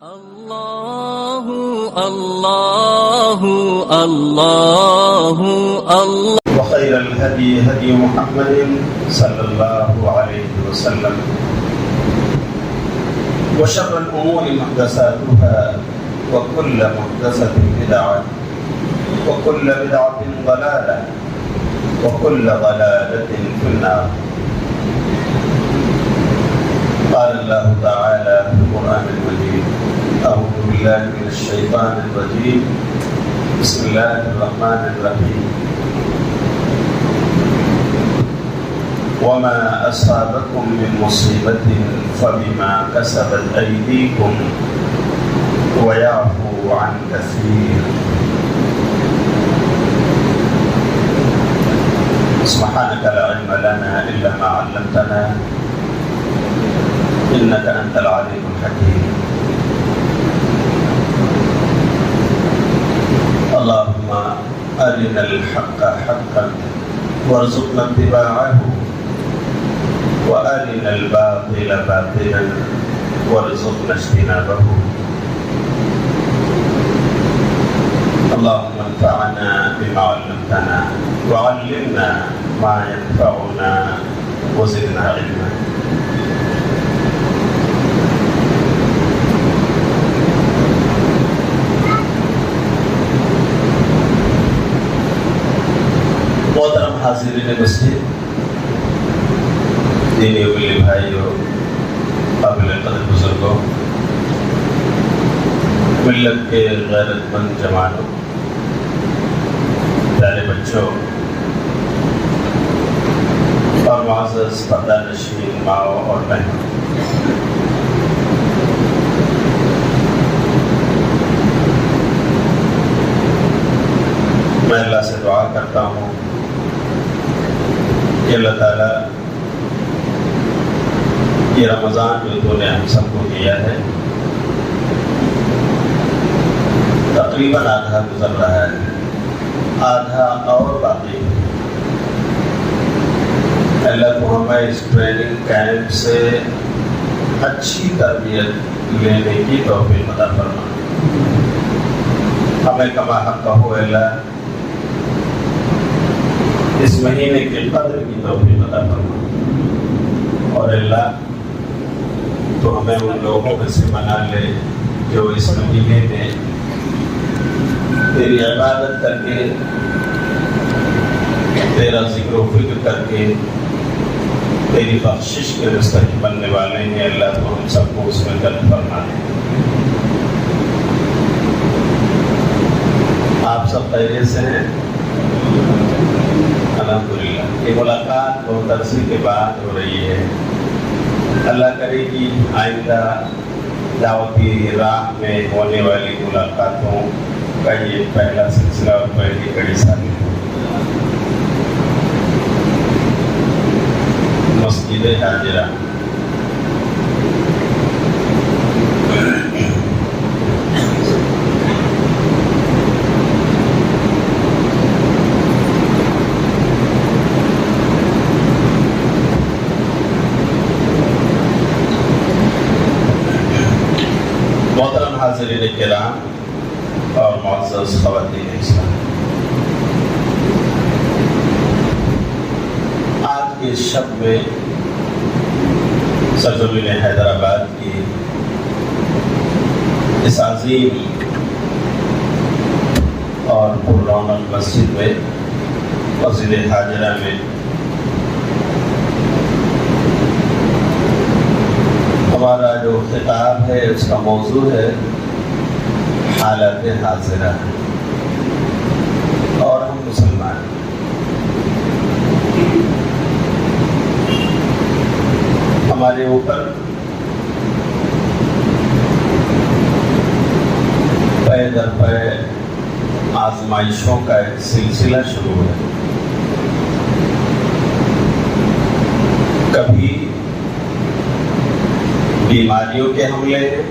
اللہ اللہ اللہ اللہ وخير الهدي هدي محمد صلى الله عليه وسلم وشر الأمور محدثاتها وكل محدثة بدعة وكل بدعة ضلالة وكل ضلالة في النار. قال الله تعالى في القرآن المجيد: أعوذ بالله من الشيطان الرجيم بسم الله الرحمن الرحيم وما أصابكم من مصيبة فبما كسبت أيديكم ويعفو عن كثير. سبحانك لا علم لنا إلا ما علمتنا إنك أنت العليم الحكيم. اللهم أرنا الحق حقا وارزقنا اتباعه وأرنا الباطل باطلا وارزقنا اجتنابه. اللهم انفعنا بما علمتنا وعلمنا ما ينفعنا وزدنا علما. محترم حاضرین مسجد، دینی ولی بھائیوں، قابل قدر بزرگوں، ملت کے غیرت مند جوانوں، پیارے بچوں اور معزز پردہ نشین ماؤں اور بہنوں، میں اللہ سے دعا کرتا ہوں کہ اللہ تعالیٰ یہ رمضان جو تو نے ہم سب کو دیا ہے، تقریباً آدھا گزر رہا ہے، آدھا اور باقی ہے. اللہ کو ہمیں اس ٹریننگ کیمپ سے اچھی تربیت لینے کی توفیق عطا فرما. ہمیں کما حق ہو اللہ اس مہینے کے قدر کی توفیق عطا فرما، اور اللہ تو ہمیں ان لوگوں میں سے بنا لے جو اس مہینے میں تیری عبادت کر کے، تیرا ذکر و فکر کر کے تیری بخشش کے مستحق بننے والے ہیں. اللہ تو ہم سب کو اس میں درد فرما دے. آپ سب خیریت سے ہیں؟ الحمدللہ. یہ ملاقات بہت عرصے کے بعد ہو رہی ہے. اللہ کرے کہ آئندہ دعوتی راہ میں ہونے والی ملاقاتوں کا یہ پہلا سلسلہ اور پہلی کڑی ثابت ہو. مسجد حاجرہ حاضرین کرام اور معزز خواتین اسلام، آج کے شب میں سرزمین حیدرآباد کی اس عظیم اور پررونق مسجد میں، مسجد حاجرہ میں، ہمارا جو خطاب ہے اس کا موضوع ہے حالات حاضرہ اور ہم مسلمان. ہمارے اوپر پے در پے آزمائشوں کا ایک سلسلہ شروع ہے. کبھی بیماریوں کے حملے ہیں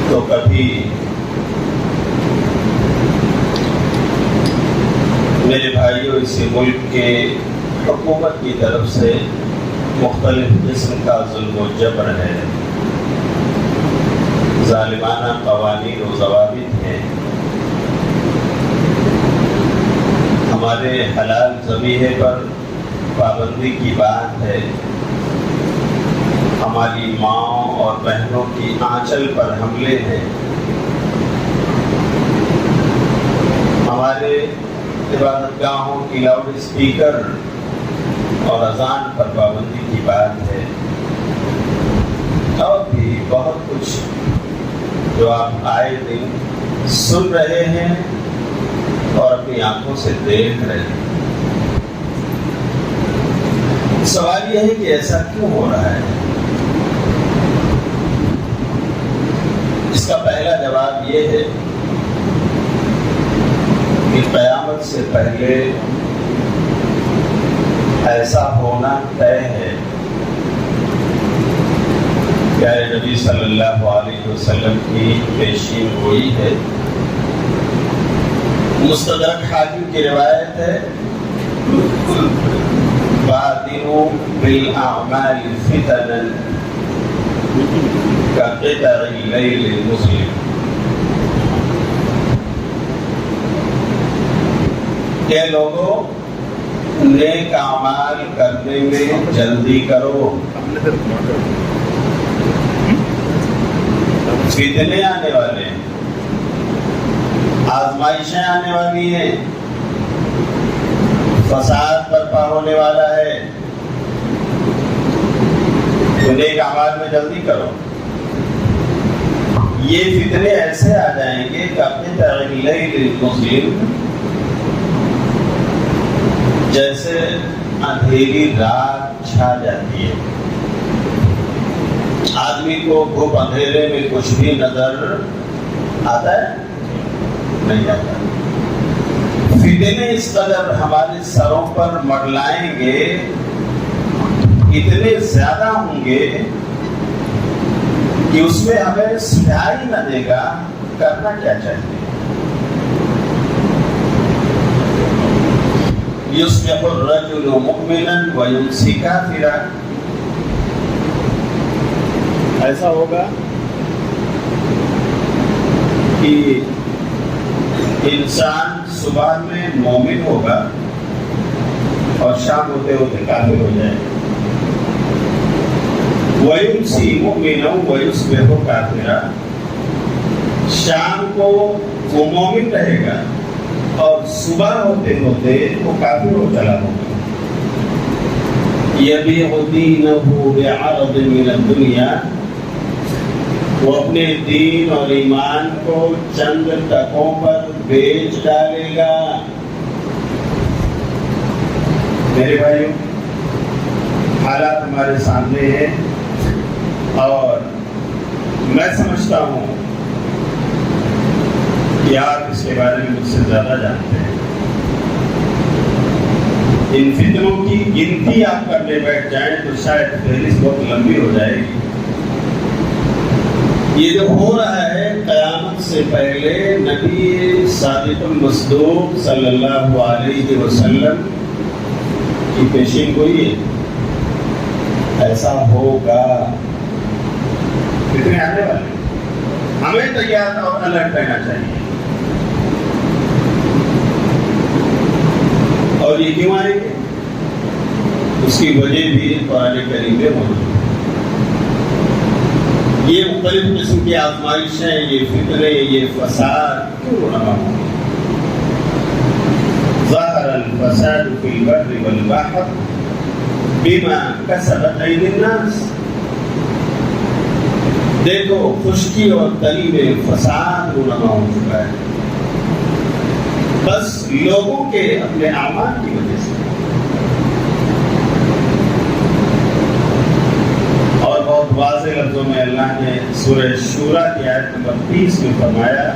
تو کبھی میرے بھائیوں اسی ملک کے حکومت کی طرف سے مختلف قسم کا ظلم و جبر ہے، ظالمانہ قوانین و ضوابط ہیں، ہمارے حلال ذبیحے پر پابندی کی بات ہے، ہماری ماں اور بہنوں کی آنچل پر حملے ہیں، ہمارے عبادت گاہوں کی لاؤڈ اسپیکر اور اذان پر پابندی کی بات ہے، اور بھی بہت کچھ جو آپ آئے دن سن رہے ہیں اور اپنی آنکھوں سے دیکھ رہے ہیں۔ سوال یہ ہے کہ ایسا کیوں ہو رہا ہے؟ اس کا پہلا جواب یہ ہے کہ قیامت سے پہلے ایسا ہونا طے ہے۔ پیارے نبی صلی اللہ علیہ وسلم کی پیشین گوئی ہے، مستدرک حاکم کی روایت ہے، بادروا بالاعمال فتنا كقطع الليل المظلم، کہ لوگوں نیک اعمال کرنے میں جلدی کرو، فتنے آنے والے ہیں، آزمائشیں آنے والی ہیں، فساد برپا ہونے والا ہے، تو نیک اعمال میں جلدی کرو۔ یہ فتنے ایسے آ جائیں گے کہ اپنے تغلیل المسلم، جیسے اندھیری رات چھا جاتی ہے، آدمی کو گھوپ اندھیرے میں کچھ بھی نظر آتا ہے؟ نہیں آتا۔ فتنے اس قدر ہمارے سروں پر منڈلائیں گے، اتنے زیادہ ہوں گے کہ اس میں ہمیں سدھائی نہ دے گا کرنا کیا چاہیے۔ یصبح الرجل مؤمنا ویمسی کافرا، ایسا ہوگا کہ انسان صبح میں مومن ہوگا اور شام ہوتے ہوتے کافر ہو جائے، وَيُمْسِي مُؤْمِنًا وَيُصْبِحُ كَافِرًا، شام کو وہ مومن رہے گا اور صبح ہوتے ہوتے وہ کافر ہو چلا ہوگا۔ يَبِيعُ دِينَهُ بِعَرَضٍ مِنَ الدُّنْيَا، وہ اپنے دین اور ایمان کو چند ٹکوں پر بیچ ڈالے گا۔ میرے بھائیوں، حالات ہمارے سامنے ہیں اور میں سمجھتا ہوں کہ آپ اس کے بارے میں مجھ سے زیادہ جانتے ہیں۔ ان فتنوں کی گنتی آپ کرنے بیٹھ جائیں تو شاید فہرست بہت لمبی ہو جائے گی۔ یہ جو ہو رہا ہے قیامت سے پہلے نبی صادق المصدوق صلی اللہ علیہ وسلم کی پیشین گوئی ہے، ایسا ہوگا۔ کتنے آنے والے، ہمیں تیار اور الرٹ رہنا چاہیے۔ اور یہ کیوں آئیں گے؟ اس کی وجہ بھی قرآن کریم میں موجود ہے۔ یہ مختلف قسم کی آزمائشیں، یہ فتنے، یہ فساد کیوں رہا ہوں؟ ظاہر الفساد فی البر والبحر بما کسبت ایدی الناس، دیکھو خشکی اور تری میں فساد رونما ہو چکا ہے، بس لوگوں کے اپنے اعمال کی وجہ سے۔ اور بہت واضح لفظوں میں اللہ نے سورہ شورى کی آیت نمبر 30 میں فرمایا،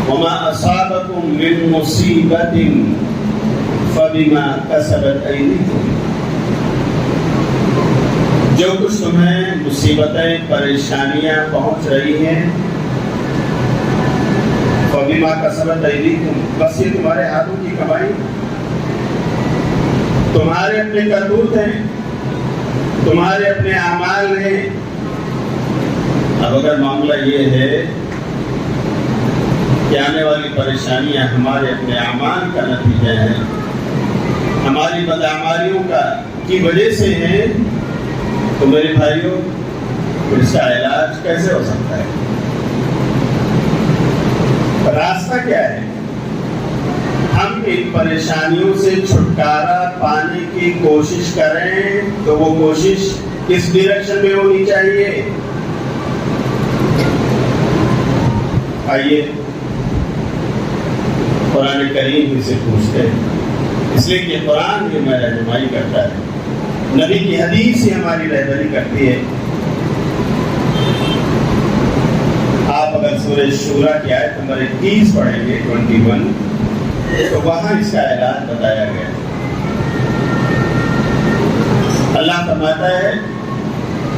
وما اصابکم من مصیبت فبما کسبت ایدیکم، جو کچھ تمہیں مصیبتیں پریشانیاں پہنچ رہی ہیں، فبما کسبت ایدیکم، بس یہ تمہارے ہاتھوں کی کمائی، تمہارے اپنے کرتوت ہیں، تمہارے اپنے اعمال ہیں. اب اگر معاملہ یہ ہے کہ آنے والی پریشانیاں ہمارے اپنے اعمال کا نتیجہ ہے، ہماری بدعمالیوں کی وجہ سے ہیں، تو میرے بھائیوں اس کا علاج کیسے ہو سکتا ہے؟ راستہ کیا ہے؟ ہم ان پریشانیوں سے چھٹکارا پانے کی کوشش کریں تو وہ کوشش کس ڈائریکشن میں ہونی چاہیے؟ آئیے قرآن کریم ہی سے پوچھتے ہیں، اس لیے کہ قرآن ہی ہماری رہنمائی کرتا ہے، نبی کی حدیث ہی ہماری رہبری کرتی ہے. آپ اگر سورہ شورا کی آیت نمبر 21 پڑھیں گے 21 تو وہاں اس کا علاج بتایا گیا. اللہ فرماتا ہے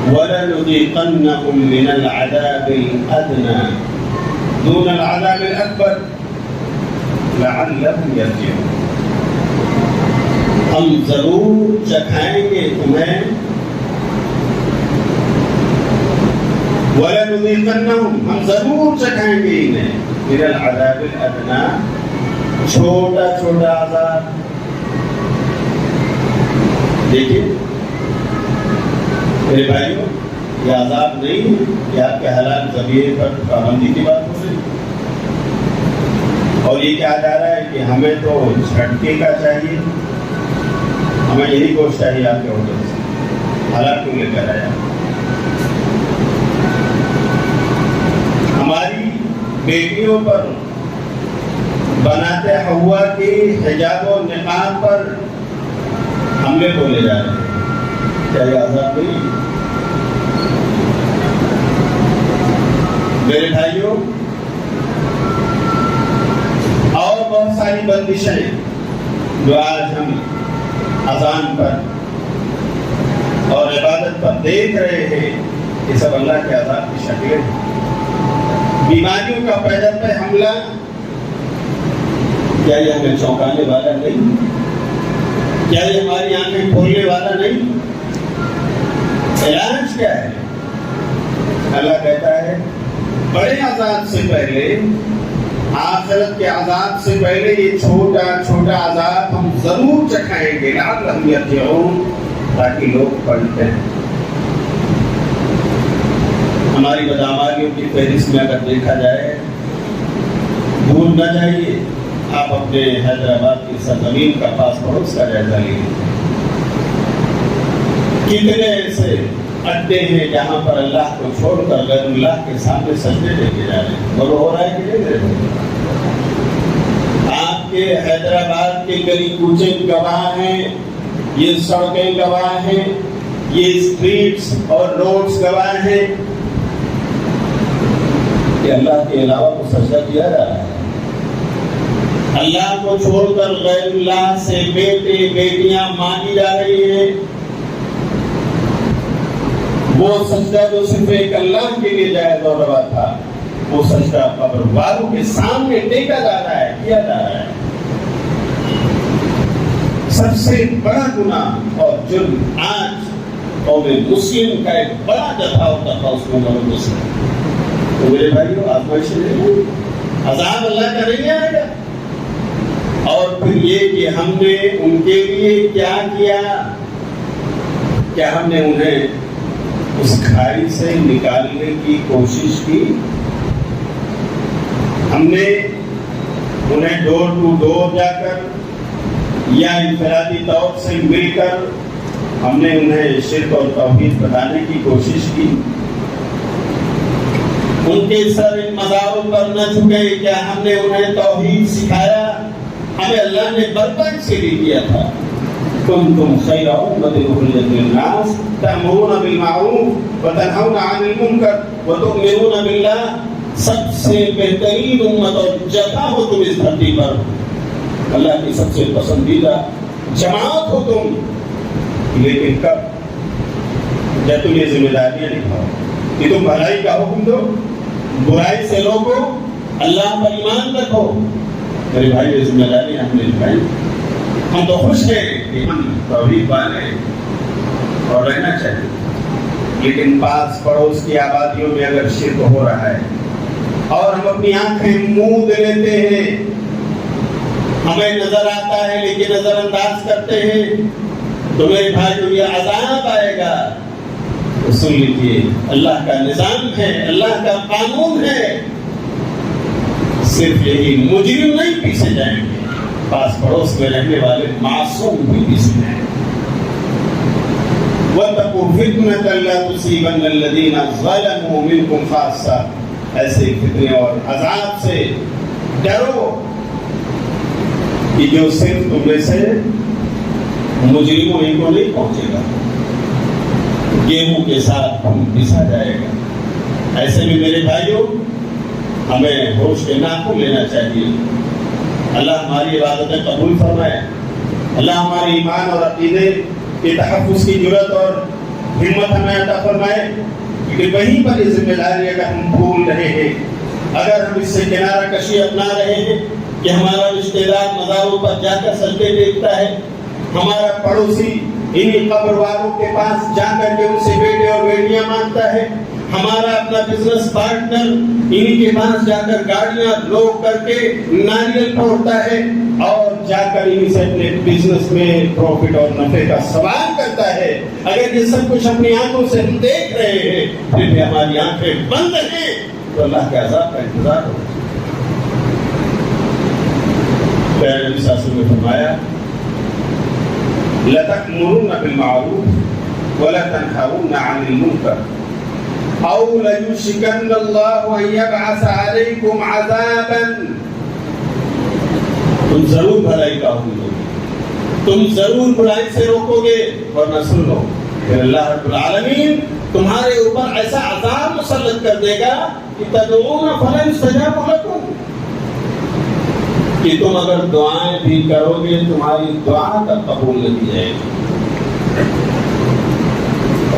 وَلَنُذِيقَنَّهُم مِّنَ الْعَذَابِ الْأَدْنَىٰ دُونَ الْعَذَابِ الْأَكْبَرِ لَعَلَّهُمْ يَرْجِعُونَ. ہم ضرور چکھائیں گے تمہیں، وَلَنُذِيقَنَّهُم ہم ضرور چکھائیں گے انہیں مِّنَ الْعَذَابِ الْأَدْنَىٰ چھوٹا چھوٹا عذاب. دیکھیے میرے بھائیوں، یہ عذاب نہیں ہے کہ آپ کے حلال ذبیحے پر پابندی کی بات ہو رہی ہے، اور یہ کہا جا رہا ہے کہ ہمیں تو جھٹکے کا چاہیے، ہمیں یہی گوشت چاہیے آپ کے ہوٹل سے، حلال کیوں لے کر آیا؟ ہماری بیٹیوں پر بناتے ہوا کی حجاب و نقاب پر حملے بولے جا رہے ہیں، کیا یہ عذاب نہیں؟ میرے بھائیوں، اور بہت ساری بندشیں جو آج ہم اذان پر اور عبادت پر دیکھ رہے ہیں، یہ سب اللہ کے عذاب کی شکلیں ہیں. بیماریوں کا پیدا پہ حملہ، کیا یہ ہمیں چونکانے والا نہیں؟ کیا یہ ہماری آنکھیں کھولنے والا نہیں؟ علاج کیا ہے؟ اللہ کہتا ہے بڑے عذاب سے پہلے، آخرت کے عذاب سے پہلے یہ چھوٹا چھوٹا عذاب ہم ضرور چکھائیں گے لعلہم یرجعون، تاکہ لوگ پلٹیں. ہماری بدعمالیوں کی فہرست میں اگر دیکھا جائے، بھول نہ جائیے، آپ اپنے حیدرآباد کی سرزمین کا پاس پڑوس کا جائزہ لیجیے. کتنے ایسے اڈے ہیں جہاں پر اللہ کو چھوڑ کر غیر اللہ کے سامنے سجدے لے کے جا رہے ہیں، اور ہو رہا ہے کہ نہیں رہے؟ آپ کے حیدرآباد کے گلی کوچے گواہ ہیں، یہ سڑکیں گواہ ہیں، یہ اسٹریٹس اور روڈز گواہ ہیں کہ اللہ کے علاوہ کو سجدہ کیا جا رہا ہے. اللہ کو چھوڑ کر غیر اللہ سے بیٹے بیٹیاں مانگی جا رہی ہیں. وہ سجدہ جو صرف ایک اللہ کے لیے جائز اور روا تھا، وہ سجدہ قبر والوں کے سامنے ٹیکا جا رہا ہے، کیا جا رہا ہے. سب سے بڑا گناہ اور جرم آج قوم مسلم کا ایک بڑا جتھا ہوتا تھا، اس میں مرد مسلم. تو میرے بھائیو، آزمائش نہیں، عذاب اللہ کا نہیں آئے گا. اور پھر یہ کہ ہم نے ان کے لیے کیا کیا؟ کیا ہم نے انہیں اس کھائی سے نکالنے کی کوشش کی؟ ہم نے انہیں ڈور ٹو ڈور جا کر یا انفرادی طور سے مل کر ہم نے انہیں شرک اور توحید بتانے کی کوشش کی؟ ان کے سر ان مزاروں پر نہ جھکے، کیا ہم نے انہیں توحید سکھایا؟ ہمیں اللہ نے برتن سے بھی کیا تھا، کنتم خیر امۃ اخرجت للناس تأمرون بالمعروف وتنہون عن المنکر وتؤمنون باللہ. سب سے بہترین امت اور جگہ ہو تم اس دھرتی پر، اللہ کی سب سے پسندیدہ جماعت ہو تم. لیکن کب؟ جب تم یہ ذمہ داریاں نبھاؤ کہ تم بھلائی کا حکم دو، برائی سے روکو، اللہ پر ایمان رکھو. میرے بھائی، یہ ذمہ داری ہم نے نبھائی. ہم تو خوش ہیں کہ ہم توحید والے ہیں، اور رہنا چاہیے، لیکن پاس پڑوس کی آبادیوں میں اگر شرک ہو رہا ہے اور ہم اپنی آنکھیں موند لیتے ہیں، ہمیں نظر آتا ہے لیکن نظر انداز کرتے ہیں، تو میرے بھائیوں یہ عذاب آئے گا۔ تو سن لیجیے، اللہ کا نظام ہے، اللہ کا قانون ہے، صرف یہی مجرم نہیں پیچھے جائیں گے، پاس پڑوس میں رہنے والے معصوم بھی پیچھے جائیں گے۔ وَاتَّقُوا فِتْنَةً لَا تُصِيبَنَّ الَّذِينَ ظَلَمُوا مِنكُمْ خَاصَّةً، ایسے فتنے اور عذاب سے ڈرو کہ جو صرف تم میں سے مجرموں ان کو نہیں پہنچے گا، گیہوں کے ساتھ ہم پسا جائے گا۔ ایسے بھی میرے بھائیوں ہمیں ہوش کے ناخن لینا چاہیے۔ اللہ ہماری عبادتیں قبول فرمائے، اللہ ہمارے ایمان اور عقیدے کے تحفظ کی جرات اور ہمت ہمیں عطا فرمائے، کہ وہیں پر یہ ذمہ داری اگر ہم بھول رہے ہیں، اگر ہم اس سے کنارہ کشی اپنا رہے ہیں کہ ہمارا رشتہ دار مزاروں پر جا کر سجدے دیکھتا ہے، ہمارا پڑوسی انہی قبر والوں کے پاس جا کر کے ان سے بیٹے اور بیٹیاں مانگتا ہے، ہمارا اپنا بزنس پارٹنر انہی کے پاس جا کر گاڑیاں لوڈ کر کے ناریل توڑتا ہے اور جا کر انہی سے اپنے بزنس میں پروفٹ اور نفع کا سوال کرتا ہے، اگر یہ سب کچھ اپنی آنکھوں سے ہم دیکھ رہے ہیں پھر بھی ہماری آنکھیں بند ہیں، تو اللہ کے عذاب کا انتظار ہو۔ پیارے نبی صلی اللہ علیہ وسلم نے فرمایا لَتَأْمُرُونَ بِالْمَعْرُوفِ وَلَتَنْهَوْنَ عَنِ الْمُنكَرِ أَوْ لَيُوشِكَنَّ اللَّهُ أَن يَبْعَثَ عَلَيْكُمْ عَذَابًا، تم ضرور بھلائی کا حکم دو گے، تم ضرور برائی سے روکو گے، ورنہ سن لو پھر اللہ رب العالمین تمہارے اوپر ایسا عذاب مسلط کر دے گا کہ تدعون فلا يستجاب لكم، کہ تم اگر دعائیں بھی کرو گے تمہاری دعا تک قبول نہیں جائے گی۔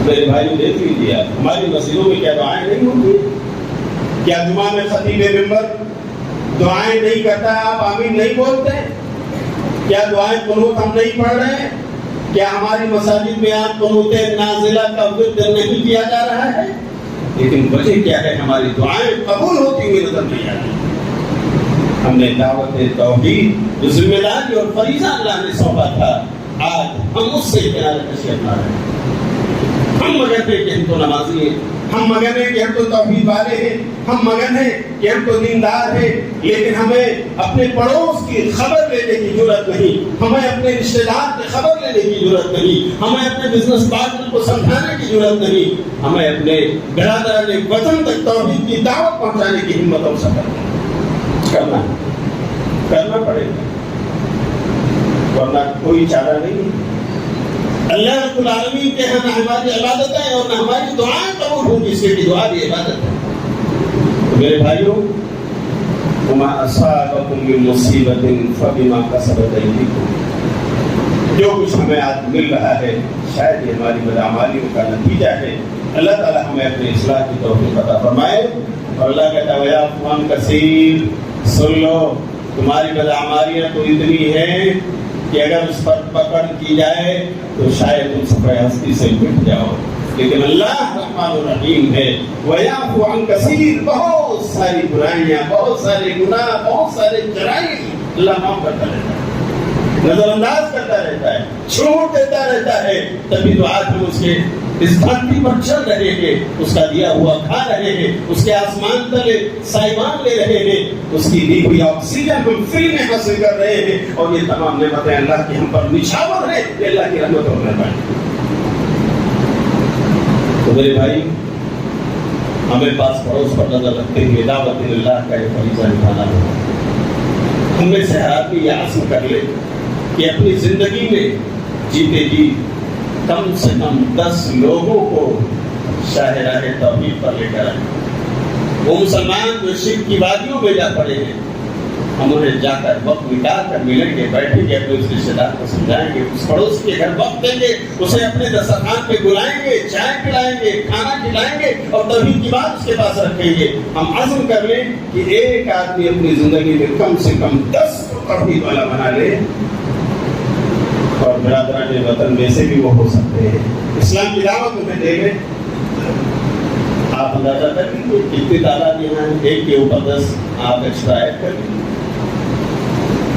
میرے بھائی دیکھ لیجیے، ہماری مسجدوں میں کیا دعائیں نہیں ہوتی؟ کیا جمعہ میں خطیب ممبر دعائیں نہیں کرتا، آپ آمین نہیں بولتے؟ کیا دعائیں قنوت ہم نہیں پڑھ رہے ہیں؟ کیا ہماری مساجد میں آپ قنوت نازلہ کا ورد نہیں کیا جا رہا ہے؟ لیکن وجہ کیا ہے؟ ہماری دعائیں قبول ہوتی ہوئی نظر نہیں آتی۔ ہم نے دعوت توحید جو ذمہ داری اور فریضہ اللہ نے سونپا تھا، آج ہم اس سے کنارہ کشی اپنا رہے ہیں۔ ہم مگن ہیں کہ ہم تو نمازی ہیں، ہم مگن ہیں کہ ہم تو توحید والے ہیں، ہم مگن ہیں کہ ہم تو دیندار ہیں، لیکن ہمیں اپنے پڑوس کی خبر لینے کی ضرورت نہیں، ہمیں اپنے رشتہ دار کی خبر لینے کی ضرورت نہیں، ہمیں اپنے بزنس پارٹنر کو سمجھانے کی ضرورت نہیں، ہمیں اپنے برادران وطن تک توحید کی دعوت پہنچانے کی ہمت اور صبر کرنا پڑے گا، ورنہ کوئی چارہ نہیں۔ اللہ رب العالمین کے ہاں نہ ہماری عبادتیں اور نہ ہماری دعائیں قبول ہوں گی، اس کی دعا بھی عبادت ہے۔ میرے بھائیوں، وما اصابکم من مصیبت فبما کسبت ایدیکم، جو کچھ ہمیں آج مل رہا ہے شاید یہ ہماری بدعمالیوں کا نتیجہ ہے۔ اللہ تعالی ہمیں اپنے اصلاح کی توفیق عطا فرمائے، اور اللہ کہتا ہے وَيَعْفُو عَن كَثِيرٍ، سن لو تمہاری بدعمالیاں تو اتنی ہیں کہ اگر اس پر پکڑ کی جائے تو شاید تم سفر ہستی سے مٹ جاؤ، لیکن اللہ رحمان الرحیم ہے۔ وَيَعْفُو عَن كَثِيرٍ، بہت ساری برائیاں، بہت سارے گناہ، بہت سارے جرائم اللہ معاف کرتا رہتا ہے، نظر انداز کرتا رہتا ہے، چھوڑ دیتا رہتا ہے۔ تبھی تو آج ہم اس کے اس دھرتی پر چل رہے ہیں، اس کا دیا ہوا کھا رہے ہیں، اس کے آسمان تلے سائبان لے رہے ہیں، اس کی دی ہوئی آکسیجن ہم فری میں حاصل کر رہے ہیں، اور یہ تمام نعمتیں اللہ کی ہم پر نچھاور ہیں، یہ اللہ کی رحمت اور مہربانی۔ تو میرے بھائی، ہمیں پاس پڑوس پر نظر رکھتے ہوئے دعوت اللہ کا یہ فریضہ نبھانا ہوگا۔ ہم میں سے ہر آدمی یہ عزم کر لے کہ اپنی زندگی میں جیتے جی کم سے کم 10 لوگوں کو شاہراہ توحید پر لے کر آئے۔ وہ مسلمان جو شرک کی وادیوں میں جا پڑے ہیں، ہم انہیں جا کر وقت نکال کر ملیں گے، بیٹھیں گے، اپنے اس رشتے دار کو سمجھائیں گے، اس پڑوس کے گھر وقت دیں گے، اسے اپنے دسترخوان پہ بلائیں گے، چائے پلائیں گے، کھانا کھلائیں گے، اور توحید کی بات اس کے پاس رکھیں گے۔ ہم عزم کر لیں کہ ایک آدمی اپنی زندگی میں کم سے کم 10 کو توحید والا بنا لے، اور برادران وطن میں سے بھی وہ ہو سکتے ہیں. اسلام کی دعوت تمہیں دے گئے. آپ اندازہ کر لیجیے کتنی تعداد یہاں ہے, 1 کے اوپر 10 آپ ایکسٹرا ایڈ کر لیجیے.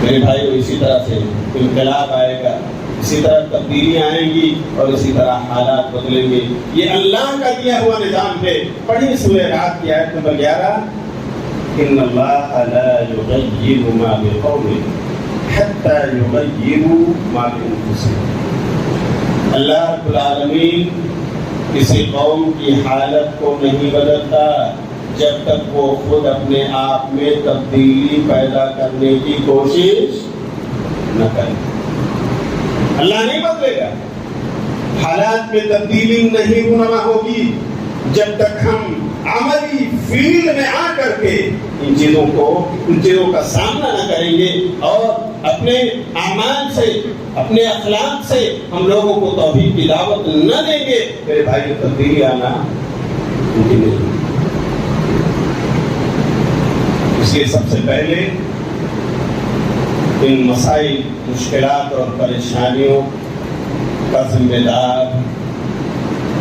میرے بھائی اسی طرح سے انقلاب آئے گا, اسی طرح تبدیلیاں آئیں گی اور اسی طرح حالات بدلیں گے. یہ اللہ کا دیا ہوا نظام ہے. پڑھیے سورہ رات کی آیت نمبر 11, ان اللہ لا یغیر ما بقوم حتی یغیروا ما بانفسہم. اللہ رب العالمین کسی قوم کی حالت کو نہیں بدلتا جب تک وہ خود اپنے آپ میں تبدیلی پیدا کرنے کی کوشش نہ کرے. اللہ نہیں بدلے گا. حالات میں تبدیلی نہیں رونما ہوگی جب تک ہم عملی فیلڈ میں آ کر کے ان چیزوں کا سامنا نہ کریں گے اور اپنے اعمال سے, اپنے اخلاق سے ہم لوگوں کو توحید کی دعوت نہ دیں گے. میرے بھائی تبدیلی آنا ممکن نہیں. اس لیے سب سے پہلے ان مسائل, مشکلات اور پریشانیوں کا ذمہ دار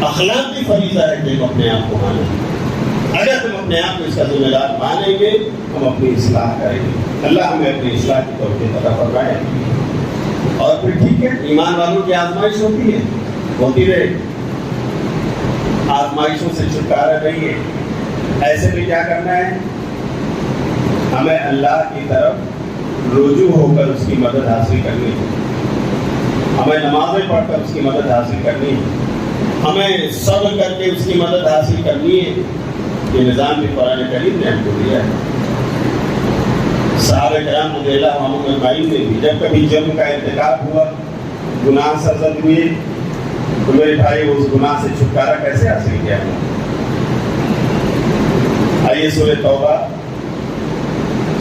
اخلاقی فریضہ ہے کہ ہم اپنے آپ کو مانیں. اگر ہم اپنے آپ کو اس کا ذمہ دار مانیں گے ہم اپنی اصلاح کریں گے. اللہ ہمیں اپنی اصلاح کی توفیق عطا فرمائے. اور پھر ٹھیک ہے, ایمان والوں کی آزمائش ہوتی ہے, ہوتی رہے. آزمائشوں سے چھٹکارا نہیں ہے. ایسے میں کیا کرنا ہے, ہمیں اللہ کی طرف رجوع ہو کر اس کی مدد حاصل کرنی ہے. ہمیں نمازیں پڑھ کر اس کی مدد حاصل کرنی ہے. ہمیں صبر کر کے اس کی مدد حاصل کرنی ہے. یہ نظام بھی قرآن کریم نے ہم کو دیا ہے. صحابہ کرام رضی اللہ عنہم اجمعین نے بھی جب کبھی جرم کا ارتکاب ہوا, گناہ سرزد ہوئے, تو میرے بھائی اس گناہ سے چھٹکارا کیسے حاصل کیا؟ آئیے سورہ توبہ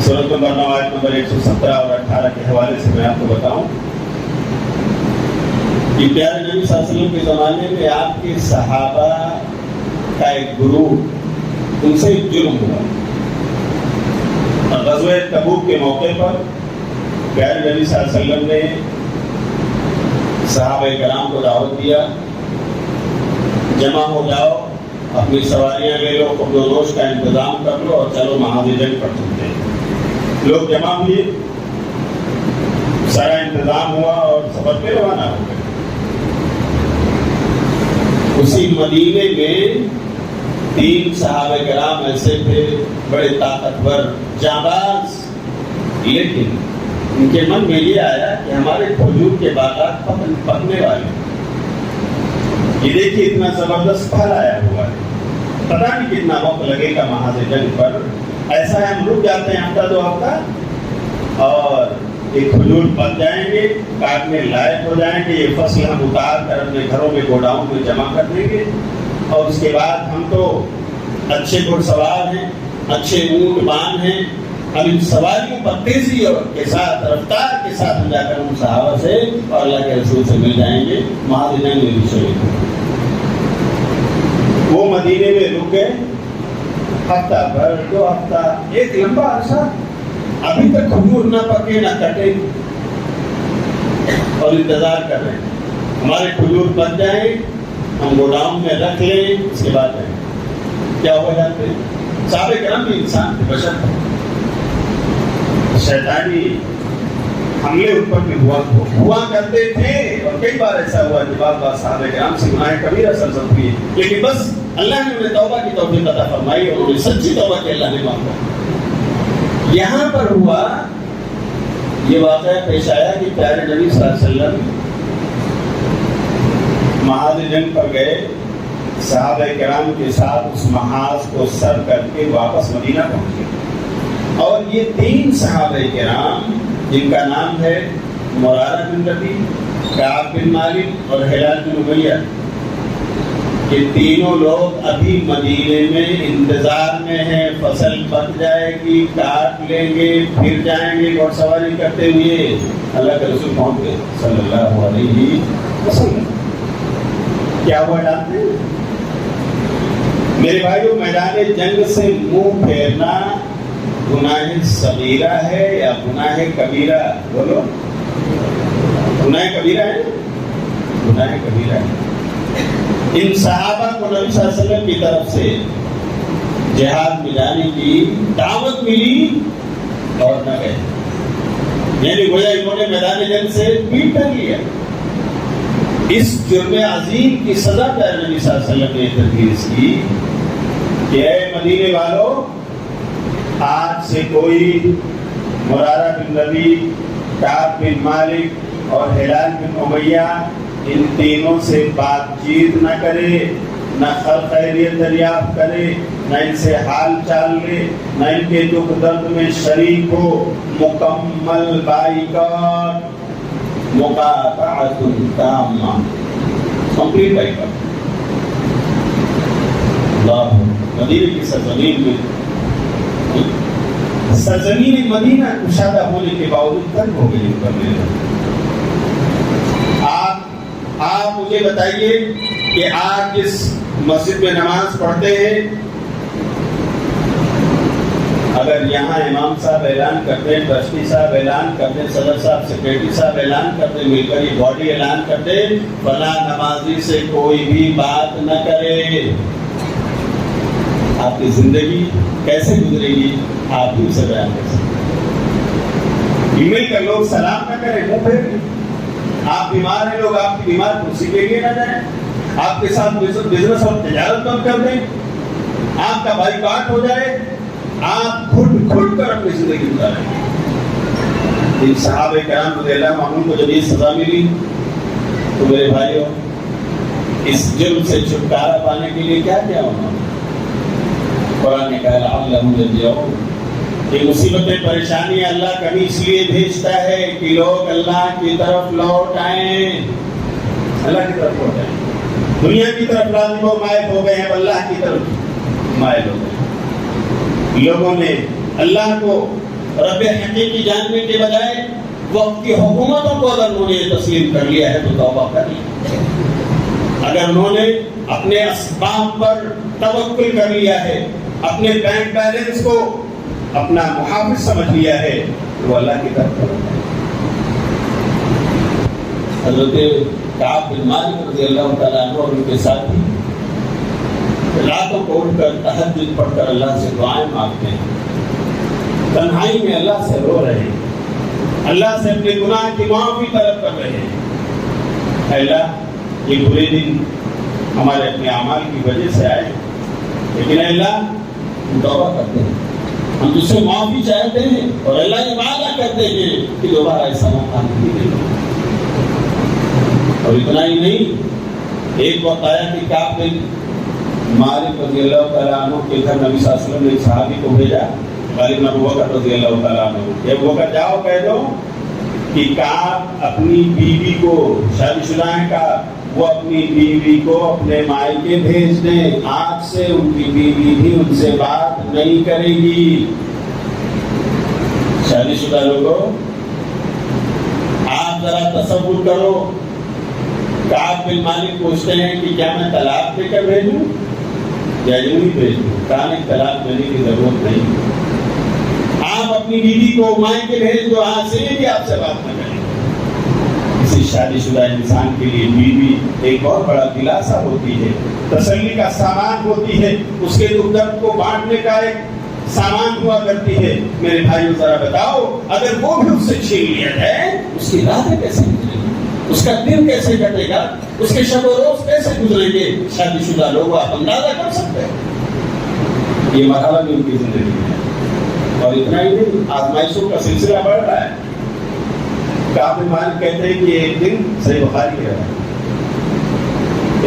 سورۃ نمبر 9 آیت نمبر 117 اور 18 کے حوالے سے میں آپ کو بتاؤں کہ پیارے نبی صلی اللہ علیہ وسلم کے زمانے میں آپ کے صحابہ کا ایک گروہ, ان سے ایک جرم ہوا. غزوہ تبوک کے موقع پر پیارے نبی صلی اللہ علیہ وسلم نے صحابہ کرام کو دعوت دیا, جمع ہو جاؤ, اپنی سواریاں لے لو, خود و نوش کا انتظام کر لو اور چلو محاذ جنگ پر چلتے ہیں. لوگ جمع ہوئے, سارا انتظام ہوا اور سفر پہ روانہ ہو گئے. اسی مدینے میں 3 صحابہ کرام ایسے تھے بڑے طاقتور, جانباز, لیکن ان کے من میں یہ آیا کہ ہمارے کھجور کے باغات پکنے والے, یہ دیکھیے اتنا زبردست پھل آیا ہوا ہے, پتہ نہیں کتنا وقت لگے گا محاذ جنگ پر. ایسا ہے ہم رک جاتے ہیں ہفتہ 2 ہفتہ اور یہ کھجور پک جائیں گے, کاٹنے لائق ہو جائیں گے, یہ فصل ہم اتار کر اپنے گھروں میں گوڈاؤن میں جمع کر دیں گے اور اس کے بعد ہم تو اچھے گھڑ سوار ہیں, اچھے اونٹ بان ہیں, اب ان سواریوں پر تیزی اور کے ساتھ رفتار کے ساتھ ہم جا کر ان صحابہ سے اور اللہ کے رسول سے مل جائیں گے. محاذ جنگ میں بھی شریک وہ مدینے میں رک گئے, ہفتہ بھر 2 ہفتہ, ایک لمبا عرصہ, ابھی تک کھجور نہ پکے نہ کٹے اور انتظار کر رہے ہیں ہمارے کھجور پک جائیں, ہم گوڈاؤن میں رکھ لیں, اس کے بعد جائیں. کیا ہو جاتے ہیں صحابہ کرام بھی انسان تھے, بشر تھے, شیطانی حملے ان پر بھی ہوا کرتے تھے. اور کئی بار ایسا ہوا کہ بار صحابہ کرام سے گناہ کبیرہ سرزد ہوئی, لیکن بس اللہ نے انہیں توبہ کی توفیق عطا فرمائی اور انہیں سچی توبہ کی اللہ نے معاف کر. یہاں پر ہوا یہ واقعہ پیش آیا کہ پیارے نبی صلی اللہ علیہ وسلم محاذ جنگ پر گئے, صحابہ کرام کے ساتھ اس محاذ کو سر کر کے واپس مدینہ پہنچے. اور یہ 3 صحابہ کرام جن کا نام ہے مرارہ بن ربیع, کعب بن مالک اور ہلال بن امیہ, یہ تینوں لوگ ابھی مدینے میں انتظار میں ہیں. فصل پک جائے گی, کاٹ لیں گے, پھر جائیں گے گھوڑ سواری کرتے ہوئے. اللہ کے رسول پہنچ گئے صلی اللہ علیہ وسلم. کیا ہوا جانتے ہیں میرے بھائیوں, میدان جنگ سے منہ پھیرنا گناہ صغیرہ ہے یا گناہ کبیرہ؟ بولو, گناہ کبیرہ ہے، گناہ کبیرہ ہے۔ ان صحابہ کو نبی صلی اللہ علیہ وسلم کی طرف سے جہاد میں جانے کی دعوت ملی اور نہ گئے، یعنی گویا انہوں نے میدان جنگ سے پیٹ کر لیا۔ اس جرم عظیم کی سزا پیارے نبی صلی اللہ علیہ وسلم نے تدبیر کی کہ اے مدینے والوں، آج سے کوئی مرارہ بن ربیع، کعب بن مالک اور ہلال بن امیہ ان تینوں سے بات چیت نہ کرے، نہ خیریت دریافت کرے، نہ ان سے حال چال لے، نہ ان کے دکھ درد میں شریک ہو۔ مکمل بائیکاٹ، مقاطعۃ تامہ، کمپلیٹ بائیکاٹ۔ اللہ مدینہ کی سرزمین میں، سرزمین مدینہ کشادہ ہونے کے باوجود تنگ ہو گئی اوپر میرے۔ آپ مجھے بتائیے کہ آپ جس مسجد میں نماز پڑھتے ہیں، اگر یہاں امام صاحب اعلان کرتے ہیں، ٹرسٹی صاحب اعلان کرتے ہیں، صدر صاحب، سیکریٹری صاحب اعلان کرتے ہیں، مل کر یہ باڈی اعلان کرتے ہیں فلاں نمازی سے کوئی بھی بات نہ کرے، آپ کی زندگی کیسے گزرے گی آپ بھی اسے بیان کر سکتے۔ مل کر لوگ سلام نہ کریں، منہ پھیر لیں۔ آپ بیمار ہیں، لوگ آپ کی بیمار کرسی کے لیے نہ جائیں، آپ کے ساتھ بزنس اور تجارت بند کر دیں، آپ کا بائیکاٹ ہو جائے، آپ کھٹ کر اپنی زندگی گزاریں۔ ان صحابہ کرام رضی اللہ عنہم کو جب یہ سزا ملی تو میرے بھائیوں، اس جرم سے چھٹکارا پانے کے لیے کیا کیا انہوں نے؟ قرآن نے کہا لعلہم یرجعون، یہ مصیبتیں پریشانی اللہ کبھی اس لیے بھیجتا ہے کہ لوگ اللہ کی طرف لوٹ آئیں، اللہ کی طرف لوٹ آئیں۔ دنیا کی طرف راغب و مائل ہو گئے ہیں، اللہ کی طرف مائل ہو گئے ہیں۔ لوگوں نے اللہ کو رب حقیقی جاننے کے بجائے وقت کی حکومتوں کو اگر انہوں نے تسلیم کر لیا ہے تو توبہ کر لیا۔ اگر انہوں نے اپنے اسباب پر توکل کر لیا ہے، اپنے بینک بیلنس کو اپنا محافظ سمجھ لیا ہے، وہ اللہ کی طرف حضرت کعب بن مالک رضی اللہ تعالیٰ عنہ اور ان کے ساتھی راتوں کو اٹھ کر تہجد پڑھ کر اللہ سے دعائیں مانگتے ہیں، تنہائی میں اللہ سے رو رہے ہیں، اللہ سے اپنے گناہ کی معافی طلب کر رہے ہیں۔ اے اللہ، یہ برے دن ہمارے اپنے اعمال کی وجہ سے آئے، لیکن اے اللہ ہم توبہ کرتے ہیں، ہم تجھ سے معافی چاہتے ہیں، اور اللہ یہ وعدہ کرتے ہیں کہ دوبارہ ایسا موقع نہیں دے گا۔ اور اتنا ہی نہیں، ایک وقت آیا کہ کعب بن مالک رضی اللہ تعالیٰ عنہ کے گھر نبی صلی اللہ علیہ وسلم نے ایک صحابی کو بھیجا، غالباً ابو بکر رضی اللہ تعالیٰ عنہ، کہ ابو بکر جاؤ کہہ دو کہ کعب اپنی بیوی کو، شادی شدہ ہیں کعب، وہ اپنی بیوی کو اپنے مائکے بھیج دیں، آج سے ان کی بیوی بھی ان سے بات نہیں کرے گی۔ شادی شدہ لوگوں، آپ ذرا تصور کرو، کعب بن مالک پوچھتے ہیں کہ کیا میں طلاق دے کر بھیجوں یا یوں ہی بھیجوں؟ کہا نہیں، طلاق دینے کی ضرورت نہیں، آپ اپنی بیوی کو مائکے بھیج دو، آج سے یہ بھی آپ سے بات نہ کریں۔ کسی شادی شدہ انسان کے لیے بیوی ایک بہت بڑا دلاسا ہوتی ہے، تسلی کا سامان ہوتی ہے، اس کے دکھ درد کو بانٹنے کا ایک سامان ہوا کرتی ہے۔ میرے بھائیو ذرا بتاؤ، اگر وہ بھی اس سے چھین لیا جائے، اس کی راتیں کیسے گزریں گی، اس کا دن کیسے کٹے گا، اس کے شب و روز کیسے گزریں گے؟ شادی شدہ لوگ آپ اندازہ کر سکتے ہیں، یہ مرحلہ بھی ان کی زندگی میں ہے۔ اور اتنا ہی نہیں، آزمائشوں کا سلسلہ بڑھ رہا ہے۔ کعب بن مالک کہتے ہیں کہ ایک دن، صحیح بخاری کے ہے،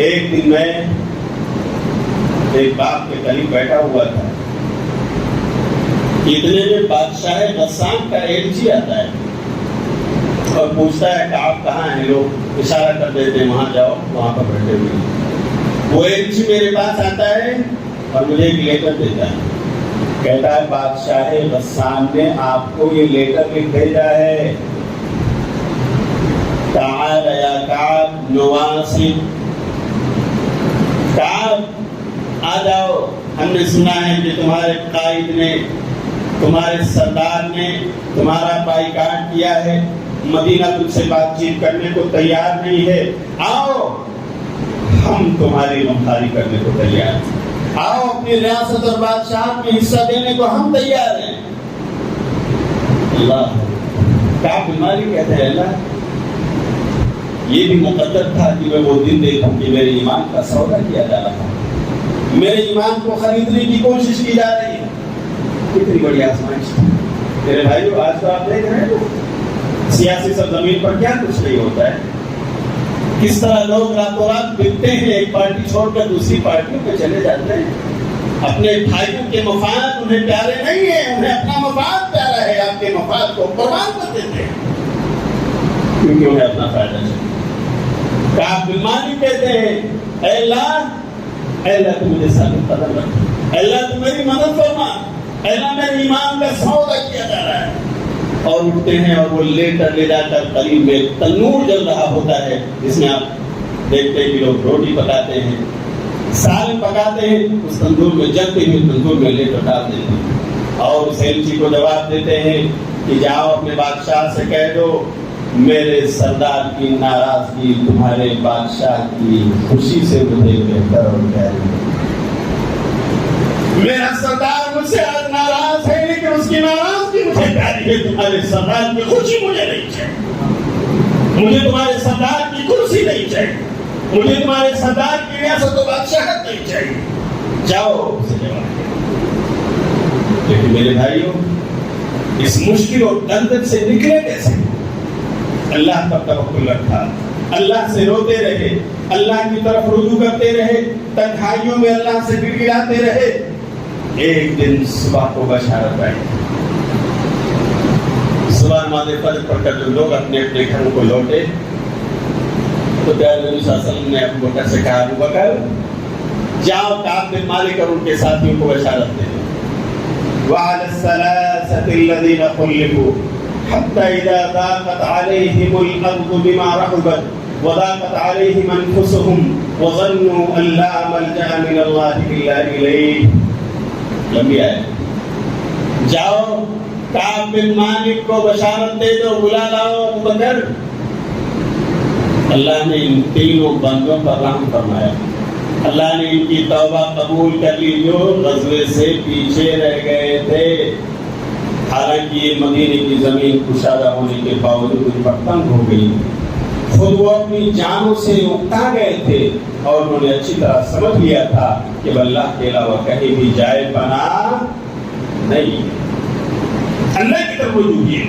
ایک دن میں ایک باغ کے قریب بیٹھا ہوا تھا، اتنے میں بادشاہ غسان کا ایلچی آتا ہے اور پوچھتا ہے کعب کہاں ہیں؟ لوگ اشارہ کر دیتے ہیں وہاں جاؤ، وہاں پر بیٹھے ہوئے۔ وہ ایلچی میرے پاس آتا ہے اور مجھے ایک لیٹر دیتا ہے، کہتا ہے بادشاہ غسان نے آپ کو یہ لیٹر لکھ بھیجا ہے، تعال یا کعب نواصل، کعب آ جاؤ، ہم نے سنا ہے کہ تمہارے قائد نے، تمہارے سردار نے تمہارا بائیکاٹ کیا ہے، مدینہ تم سے بات چیت کرنے کو تیار نہیں ہے، آؤ ہم تمہاری رمخاری کرنے کو تیار ہیں، آؤ اپنی ریاست اور بادشاہت میں حصہ دینے کو ہم تیار ہیں۔ اللہ کعب بن مالک کہتے ہیں اللہ یہ بھی مقدر تھا کہ میں وہ دن دیکھوں کہ میرے ایمان کا سودا کیا جا رہا ہے، میرے ایمان کو خریدنے کی کوشش کی جا رہی ہے۔ کتنی بڑی آزمائش ہے میرے بھائیو۔ آج تو آپ دیکھ رہے ہیں سیاسی سرزمین پر کیا کچھ نہیں ہوتا ہے، کس طرح لوگ راتوں رات بکتے ہیں، ایک پارٹی چھوڑ کر دوسری پارٹیوں پہ چلے جاتے ہیں۔ اپنے بھائیوں کے مفاد انہیں پیارے نہیں ہیں، انہیں اپنا مفاد پیارا ہے، آپ کے مفاد کو قربان کر دیتے ہیں کیونکہ انہیں اپنا فائدہ چاہیے۔ کعب بن مالک کہتے ہیں اے اللہ تو مجھے ثابت قدم رکھ، اے اللہ تو میری مدد فرما، اے اللہ میرے ایمان کا سودا کیا جا رہا ہے۔ اور اٹھتے ہیں اور وہ لے جا کر قریب میں تنور جل رہا ہوتا ہے جس میں آپ دیکھتے ہیں کہ لوگ روٹی پکاتے ہیں، سالن پکاتے ہیں، اس تندور میں جلتے ہوئے تندور میں لے کر ڈال دیتے ہیں اور اس ایلچی کو جواب دیتے ہیں کہ جاؤ اپنے بادشاہ سے کہہ دو میرے سردار کی ناراضگی تمہارے بادشاہ کی خوشی سے مجھے بہتر اور پیاری ہے۔ میرا سردار مجھ سے آج ناراض ہے لیکن اس کی ناراضگی مجھے پیاری ہے، تمہارے سردار کی خوشی مجھے نہیں چاہیے، مجھے تمہارے سردار کی کرسی نہیں چاہیے، مجھے تمہارے سردار کی ریاست و بادشاہت نہیں چاہیے، جاؤ اسے جواب دو۔ لیکن میرے بھائیوں اس مشکل اور دلدل سے نکلے کیسے؟ اللہ پر توکل رکھا، اللہ سے روتے رہے، اللہ کی طرف رجوع کرتے رہے، تنہائیوں میں اللہ سے گڑ گڑاتے رہے۔ ایک دن صبح کو بشارت آئی، صبح نماز فجر پڑھ کر جو لوگ اپنے اپنے گھروں کو لوٹے تو پیارے نبی صلی اللہ علیہ وسلم نے ابو بکر سے کہا ابو بکر جاؤ کعب بن مالک اور ان کے ساتھیوں کو بشارت دے دو۔ وعلى الثلاثة الذين خلفوا حتى إذا ضاقت عليهم الأرض بما رحبت وضاقت عليهم أنفسهم وظنوا أن لا ملجأ من الله إلا إليه۔ لمبی آئے جاؤ کعب بن مالک کو بشارت دے دو، بلا لاؤ ابو بکر۔ اللہ نے ان تینوں بندوں پر رحم فرمایا، اللہ نے ان کی توبہ قبول کر لی جو غزوے سے پیچھے رہ گئے تھے، حالانکہ یہ مدینے کی زمین کشادہ ہونے کے باوجود ان پر تنگ ہو گئی، خود وہ اپنی جانوں سے اکتا گئے تھے اور انہوں نے اچھی طرح سمجھ لیا تھا کہ اللہ کے علاوہ کہیں بھی جائے بنا نہیں، اللہ کی طرف رجوع کیے،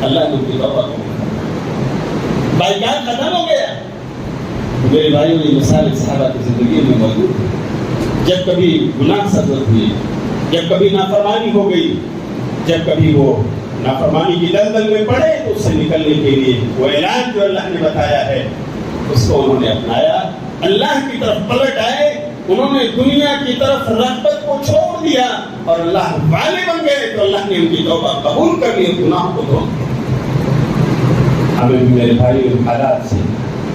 اللہ نے ان کی توبہ قبول کر، بائیکاٹ ختم ہو گیا۔ میرے بھائیوں یہ مثال صحابہ کی زندگی میں موجود ہے، جب کبھی گناہ سرزد ہوئی، جب کبھی نافرمانی ہو گئی، جب کبھی وہ نافرمانی کی دلدل میں پڑے تو اس سے نکلنے کے لیے وہ اعلان جو اللہ نے بتایا ہے اس کو انہوں نے اپنایا، اللہ کی طرف پلٹ آئے، انہوں نے دنیا کی طرف رغبت کو چھوڑ دیا اور اللہ والے بن گئے تو اللہ نے ان کی توبہ قبول کر لی، گناہ کو دھو دیا۔ ہمیں بھی میرے بھائی ان حالات سے،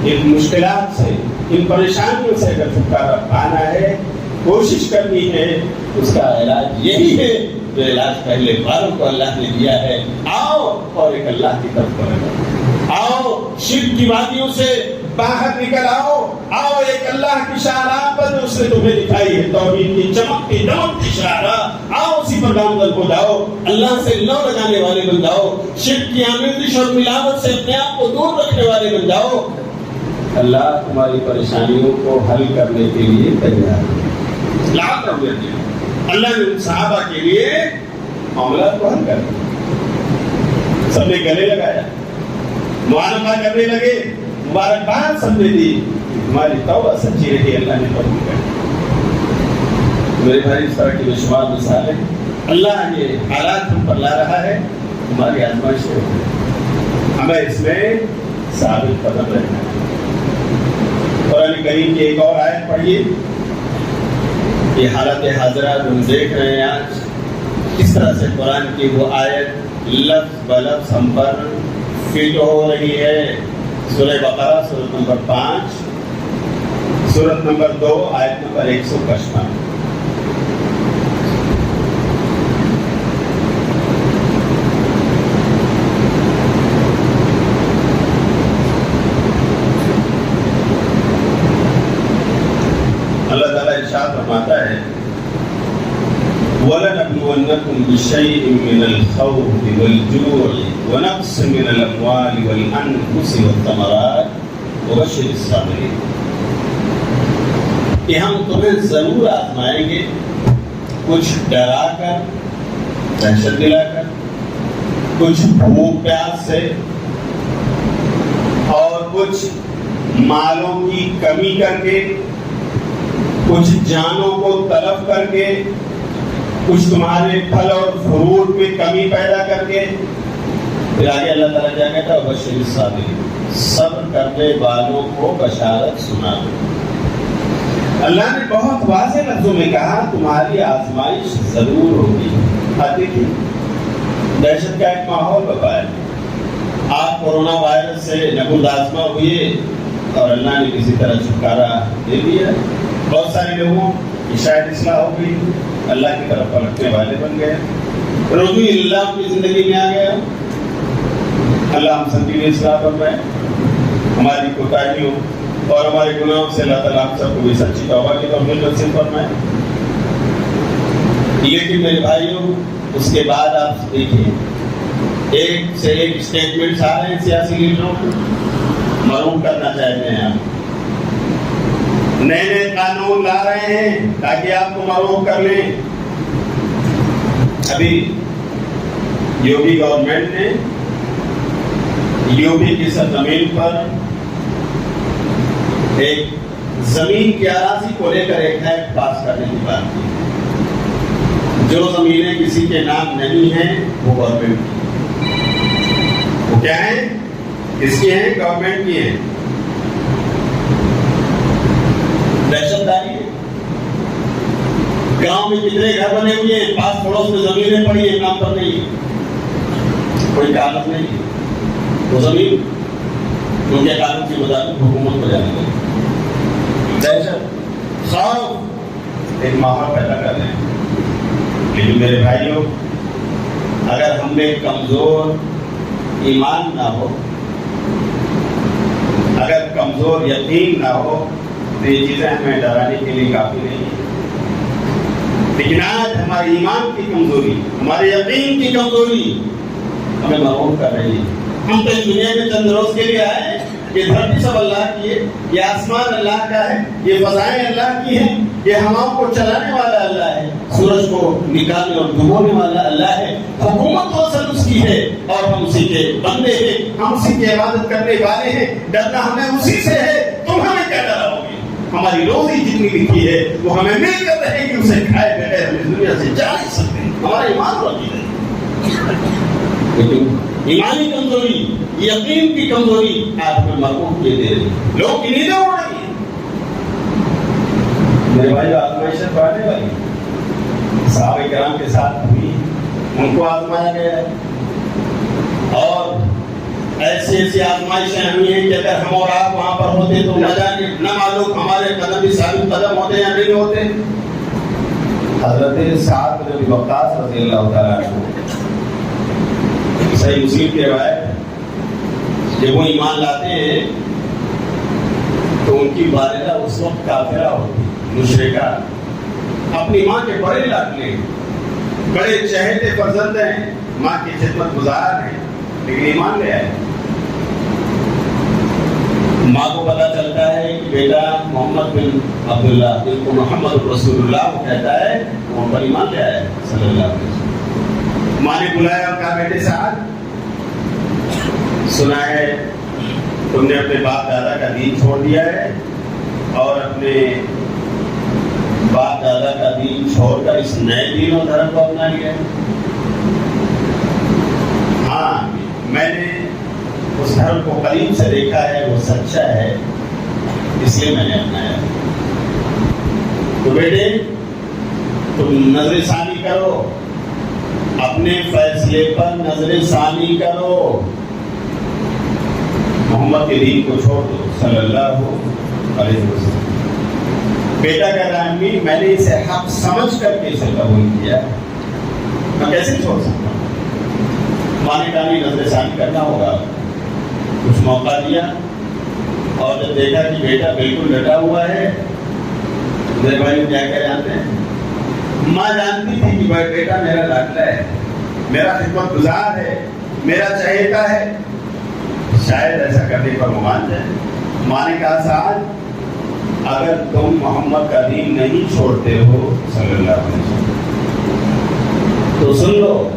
ان مشکلات سے، ان پریشانیوں سے اگر چھٹکارا پانا ہے، کوشش کرنی ہے، اس کا علاج یہی ہے جو علاج پہلے والوں کو اللہ نے دیا ہے، آؤ اور ایک اللہ کی طرف کرو، آؤ شرک کی وادیوں سے باہر نکل آؤ، آؤ ایک اللہ کی شاہراہ پر جو اس نے تمہیں دکھائی ہے، توحید کی چمکتی دمکتی شاہراہ، آؤ اسی پر گامزن ہو جاؤ، اللہ سے لو لگانے والے بن جاؤ، شرک کی آمیزش اور ملاوٹ سے اپنے آپ کو دور رکھنے والے بن جاؤ۔ اللہ تمہاری پریشانیوں کو حل کرنے کے لیے تیار ہے، لا کر دیتے ہیں۔ اللہ نے صحابہ کے لیے معاملات کو حل کر دیا، سب نے گلے لگایا، معانقہ کرنے لگے، مبارکباد سب نے دی، ہماری توبہ سچی رہی، اللہ نے قبول کر دی۔ میرے بھائی اس طرح کی بے شمار مثالیں اللہ یہ حالات ہم پر لا رہا ہے، ہماری آزمائش ہے، ہمیں اس میں ثابت قدم رہنا ہے۔ قرآن کریم کی ایک اور آیت پڑھیے، یہ حالت حاضرہ جو ہم دیکھ رہے ہیں آج، کس طرح سے قرآن کی وہ آیت لفظ بلفظ ہم پر فٹ ہو رہی ہے۔ سورہ بقرہ سورت نمبر 5 سورت نمبر 2 آیت نمبر 155۔ وَلَنَبْلُوَنَّكُمْ بِشَيْءٍ مِّنَ الْخَوْفِ وَالْجُوعِ وَنَقْصٍ مِّنَ الْأَمْوَالِ وَالْأَنفُسِ وَالثَّمَرَاتِ وَبَشِّرِ الصَّابِرِينَ کہ ہم تمہیں ضرور آزمائیں گے، کچھ ڈرا کر، دہشت دلا کر، کچھ بھوک پیاس سے، اور کچھ مالوں کی کمی کر کے، کچھ جانوں کو تلف کر کے، کچھ تمہارے پھل اور فروٹ میں کمی پیدا کر کے۔ پھر آگے اللہ تعالیٰ کیا کہتا ہے؟ وبشر الصابرین، صبر کرنے والوں کو بشارت سنا۔ اللہ نے بہت واضح لفظوں میں کہا تمہاری آزمائش ضرور ہوگی۔ دیکھیے دہشت کا ایک ماحول بپا ہے، آپ کورونا وائرس سے نگہت آزما ہوئے اور اللہ نے کسی طرح چھٹکارا دے دیا۔ بہت سارے لوگوں کی شاید اصلاح ہو گئی، اللہ کی طرف پلٹنے والے بن گئے، رجوع اللہ کی زندگی میں آ گیا۔ اللہ ہم سب کی اصلاح فرمائے، ہماری کوتاہیوں اور ہمارے گناہوں سے اللہ تعالیٰ ہم سب کو بھی سچی توبہ کی توفیق نصیب فرمائے۔ لیکن میرے بھائیوں، اس کے بعد آپ دیکھیں ایک سے ایک اسٹیٹمنٹس آ رہے ہیں سیاسی لیڈروں کو، محروم کرنا چاہتے ہیں، آپ نئے نئے قانون لا رہے ہیں تاکہ آپ کو محروم کر لیں۔ ابھی یوگی گورنمنٹ نے یوگی کی سرزمین پر ایک زمین کی اراضی کو لے کر ایک ایکٹ پاس کرنے کی بات کی۔ جو زمینیں کسی کے نام نہیں ہیں وہ گورنمنٹ کی، وہ کیا ہیں؟ کس کی ہیں؟ گورنمنٹ کی ہیں۔ دہشت داری ہے۔ گاؤں میں کتنے گھر بنے ہوئے ہیں، پاس پڑوس میں زمینیں پڑی ہیں، نام پر نہیں ہے، کوئی کاغذ نہیں ہے، وہ زمین ان کے قانون کے مطابق حکومت کو جانے لگی۔ دہشت خوف ایک ماحول پیدا کر رہے ہیں۔ لیکن میرے بھائیوں، اگر ہم میں کمزور ایمان نہ ہو، اگر کمزور یقین نہ ہو تو یہ چیزیں ہمیں ڈرانے کے لیے کافی نہیں ہیں۔ لیکن آج ہماری ایمان کی کمزوری، ہمارے یقین کی کمزوری ہمیں محروم کر رہی ہے۔ ہم تو اس دنیا میں چند روز کے لیے آئے، یہ دھرتی سب اللہ کی ہے، یہ آسمان اللہ کا ہے، یہ فضائیں اللہ کی ہیں، یہ ہواؤں کو چلانے والا اللہ ہے، سورج کو نکالنے اور ڈبونے والا اللہ ہے، حکومت تو اصل اس کی ہے اور ہم اسی کے بندے ہیں، ہم اسی کی عبادت کرنے والے ہیں۔ ڈرنا ہمیں اسی سے ہے، تم ہمیں کیا ڈراؤ گے؟ ہماری روزی جتنی لکھی ہے وہ ہمیں مل کر رہے گی، اسے کھائے بغیر ہم اس دنیا سے جا نہیں سکتے۔ ہمارا ایمان روزی ہے، لیکن ایمانی کمزوری، یقین کی کمزوری آپ میں محروم کیے دے رہی، لوگ کی نیندیں اڑ رہی ہیں۔ میرے بھائی آزمائشیں پڑھنے والی صحابہ کرام کے ساتھ ہوئی، ان کو آزمایا گیا ہے، اور ایسی ایسی آزمائشیں ہوئی ہیں کہ اگر ہم اور آپ وہاں پر ہوتے تو نہ جانے، نہ معلوم ہمارے قدم بھی ثابت قدم ہوتے یا نہیں ہوتے۔ حضرت سعد بن ابی وقاص رضی اللہ تعالیٰ عنہ، صحیح مسلم کی روایت، جب وہ ایمان لاتے ہیں تو ان کی والدہ اس وقت کافرہ ہوتی، مشرکہ، اپنی ماں کے بڑے لاڈلے، بڑے چہیتے فرزند ہیں، ماں کی خدمت گزار ہیں، لیکن ایمان لے آئے۔ ماں کو پتا چلتا ہے کہ بیٹا محمد بن عبداللہ، جن کو محمد رسول اللہ وہ کہتا ہے، وہ پر ایمان لے آئے صلی اللہ علیہ وسلم۔ ماں نے بلایا اور کہا بیٹے سعد، سنا ہے تم نے اپنے باپ دادا کا دین چھوڑ دیا ہے اور اپنے باپ دادا کا دین چھوڑ کر اس نئے دین اور دھرم کو اپنا لیا ہے۔ ہاں، میں نے اس دھرم کو قریب سے دیکھا ہے، وہ سچا ہے، اس لیے میں نے اپنایا۔ تو بیٹے تم نظر ثانی کرو، اپنے فیصلے پر نظر ثانی کرو، محمد کے دین کو چھوڑ دو صلی اللہ علیہ وسلم۔ بیٹا کہہ رہا ہے امی میں نے اسے حق سمجھ کر کے اسے قبول کیا، میں کیسے چھوڑ سکتا ہوں؟ ماں نے کہا نہیں، نظر ثانی کرنا ہوگا۔ کچھ موقع دیا اور جب دیکھا کہ بیٹا بالکل ڈٹا ہوا ہے، میرے بھائی کیا کہہ جانتے ہیں؟ ماں جانتی تھی کہ بھائی بیٹا میرا لاڈلا ہے، میرا خدمت گزار ہے، میرا چہیتا ہے، شاید ایسا کرنے پر وہ مان جائے۔ ماں نے کہا سعد اگر تم محمد کا دین نہیں چھوڑتے ہو صلی اللہ علیہ وسلم تو سن لو،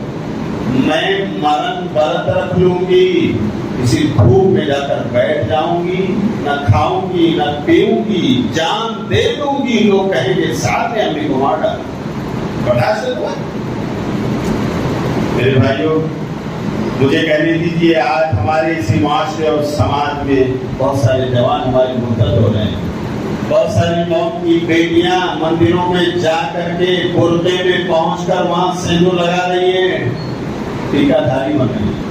میں مرن برت رکھ لوں گی، کسی دھوپ میں جا کر بیٹھ جاؤں گی، نہ کھاؤں گی نہ پیوں گی، جان دے دوں گی، لوگ کہیں گے ساتھ نے امی کو مار ڈالا۔ برداشت ہوا؟ میرے بھائیوں، مجھے کہنے دیجیے، آج ہمارے اسی معاشرے اور سماج میں بہت سارے جوان ہمارے مرتد ہو رہے ہیں، بہت ساری قوم کی بیٹیاں مندروں میں جا کر کے برقعے میں پہنچ کر وہاں سینڈو لگا رہی ہیں، ٹیکا دھاری بن رہی ہیں۔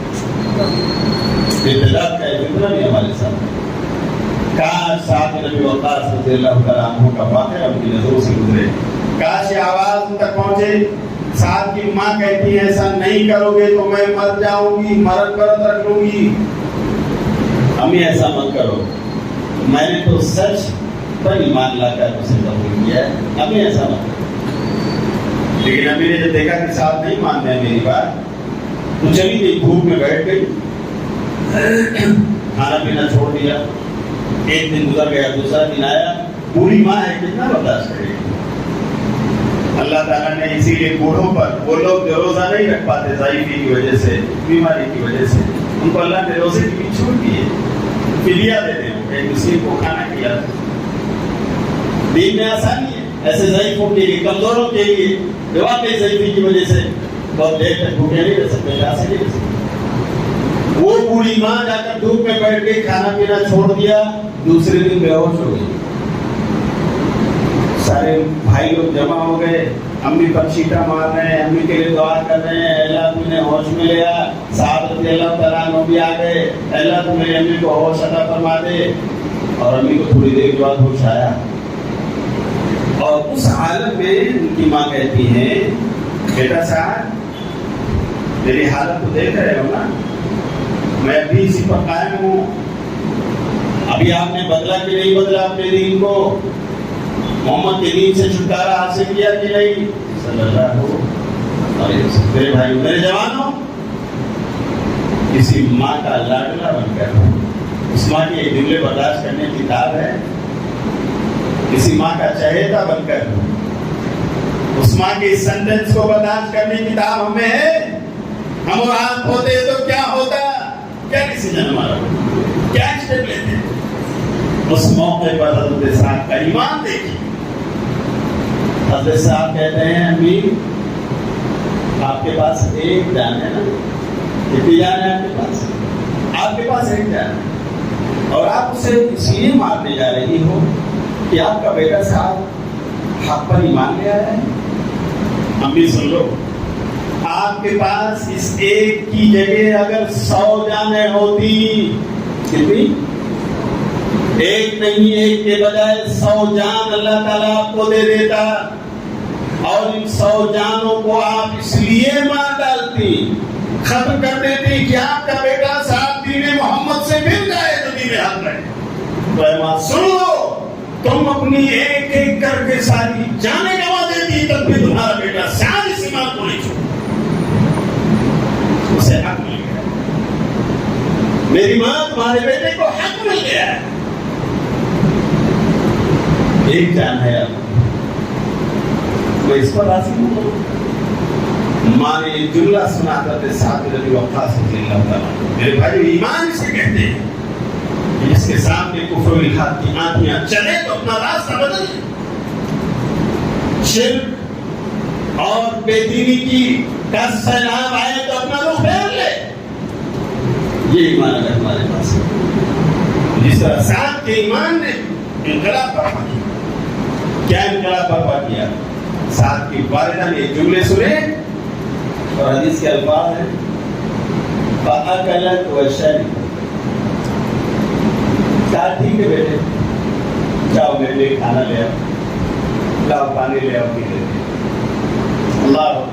ابتداء کا ذکر بھی ہمارے ساتھ۔ کاش سعد بن ابی وقاص رضی اللہ تعالیٰ عنہ کا واقعہ ان کی نظروں سے گزرے، کاش یہ آواز ان تک پہنچے۔ سعد کی ماں کہتی ہے ایسا نہیں کرو گے تو میں مر جاؤں گی، مرن برت رکھ لوں گی۔ امی ایسا مت کرو، میں نے تو سچ پر ایمان لا کر اسے قبول کیا ہے، امی ایسا مت کرو۔ لیکن امی نے جب دیکھا کہ سعد نہیں مان رہے میری بات تو چلی گئی، دھوپ میں بیٹھ گئی، کھانا پینا چھوڑ دیا۔ ایک دن گزر گیا، دوسرا دن آیا، بوڑھی ماں ہے کتنا برداشت کرے گی۔ اللہ تعالیٰ نے اسی لیے بوڑھوں پر، وہ لوگ جو روزہ نہیں رکھ پاتے ضعیفی کی وجہ سے، بیماری کی وجہ سے، ان کو اللہ نے روزے کی بھی چھوٹ دی ہے، فدیہ دے دیں، ایک مسکین کو کھانا کھلا۔ دین میں آسانی ہے ایسے ضعیفوں کے لیے، کمزوروں کے لیے جو واقعی ضعیفی کی وجہ سے بہت دیر تک بھوکے نہیں رہ سکتے، پیاسے نہیں رہ سکتے۔ وہ بوڑھی ماں جا کر دھوپ میں بیٹھ کے کھانا پینا چھوڑ دیا، دوسرے دن بے ہوش ہو گئی۔ سارے بھائی لوگ جمع ہو گئے، امی پر چھیٹا مار رہے ہیں، امی کے لیے دعا کر رہے ہیں، اللہ تم نے ہوش میں لیا۔ سعد رضی اللہ تعالیٰ عنہ بھی آ گئے، اللہ تم میری امی کو ہوش عطا فرما دے۔ اور امی کو تھوڑی دیر کے بعد ہوش آیا، اور اس حالت میں ان کی ماں کہتی ہے بیٹا سعد میری حالت تو دیکھ رہے ہو نا، میں ابھی اسی پر قائم ہوں، ابھی آپ نے بدلا کہ نہیں بدلا اپنے دین کو، محمد کے دین سے چھٹکارا حاصل کیا کہ نہیں صلی اللہ علیہ وسلم۔ میرے بھائی میرے جوانوں، کسی ماں کا لاڈلا بن کر، اس ماں کے جملے برداشت کرنے کی کتاب ہے، کسی ماں کا چہیتا بن کر اس ماں کے سینٹنس کو برداشت کرنے کی کتاب ہمیں ہے۔ ہم اور آپ ہوتے تو کیا ہوتا، کیا کسی نے ہمارا کیا اسٹیپ لیتے۔ اس موقع پر حضرت سعد کا ایمان دیکھیے۔ حضرت صاحب کہتے ہیں امی آپ کے پاس ایک جان ہے نا، کتنی جان ہے آپ کے پاس؟ آپ کے پاس ایک جان ہے، اور آپ اسے اس لیے مارنے جا رہی ہو کہ آپ کا بیٹا صاحب حق پر ایمان لے آیا ہے۔ امی سن لو، آپ کے پاس اس ایک کی جگہ اگر 100 جانیں ہوتی، کتنی؟ ایک نہیں، ایک کے بجائے 100 جان اللہ تعالیٰ آپ کو دے دیتا، اور ان 100 جانوں کو آپ اس لیے مار ڈالتی، ختم کر دیتی کہ آپ کا بیٹا صاحب دین محمد سے مل جائے تو دین حق رہے۔ تو اے ماں سن لو، تم اپنی ایک ایک کر کے ساری جانیں گوا دیتی، تب بھی تمہارا بیٹا صاحب اس ایمان کو نہیں چھوڑ، اسے حق مل گیا۔ میری ماں تمہارے بیٹے کو حق مل گیا ہے، ایک جان ہے اب، میں اس پر راضی ہوں۔ ماں نے یہ جملہ سنا کرتے سعد بن ابی وقاص رضی اللہ تعالیٰ۔ میرے بھائی ایمان سے کہتے ہیں کہ جس کے سامنے کفر و الحاد کی آنکھیاں چلے تو اپنا راستہ بدل لے، شرک اور بے دینی کی کا سیلاب آئے تو اپنا رخ پھیر لے۔ یہ ایمان اگر ہمارے پاس ہے، جس طرح سعد کے ایمان نے انقلاب برپا کیا۔ کیا انقلاب برپا کیا؟ سعد کی والدہ نے جملے سنے اور حدیث کے الفاظ ہیں فَأَكَلَتْ وَشَرِبَتْ، کہا ٹھیک ہے بیٹے، جاؤ میرے لیے کھانا لے آؤ، لاؤ پانی لے آؤ، پی لیتے۔ اللہ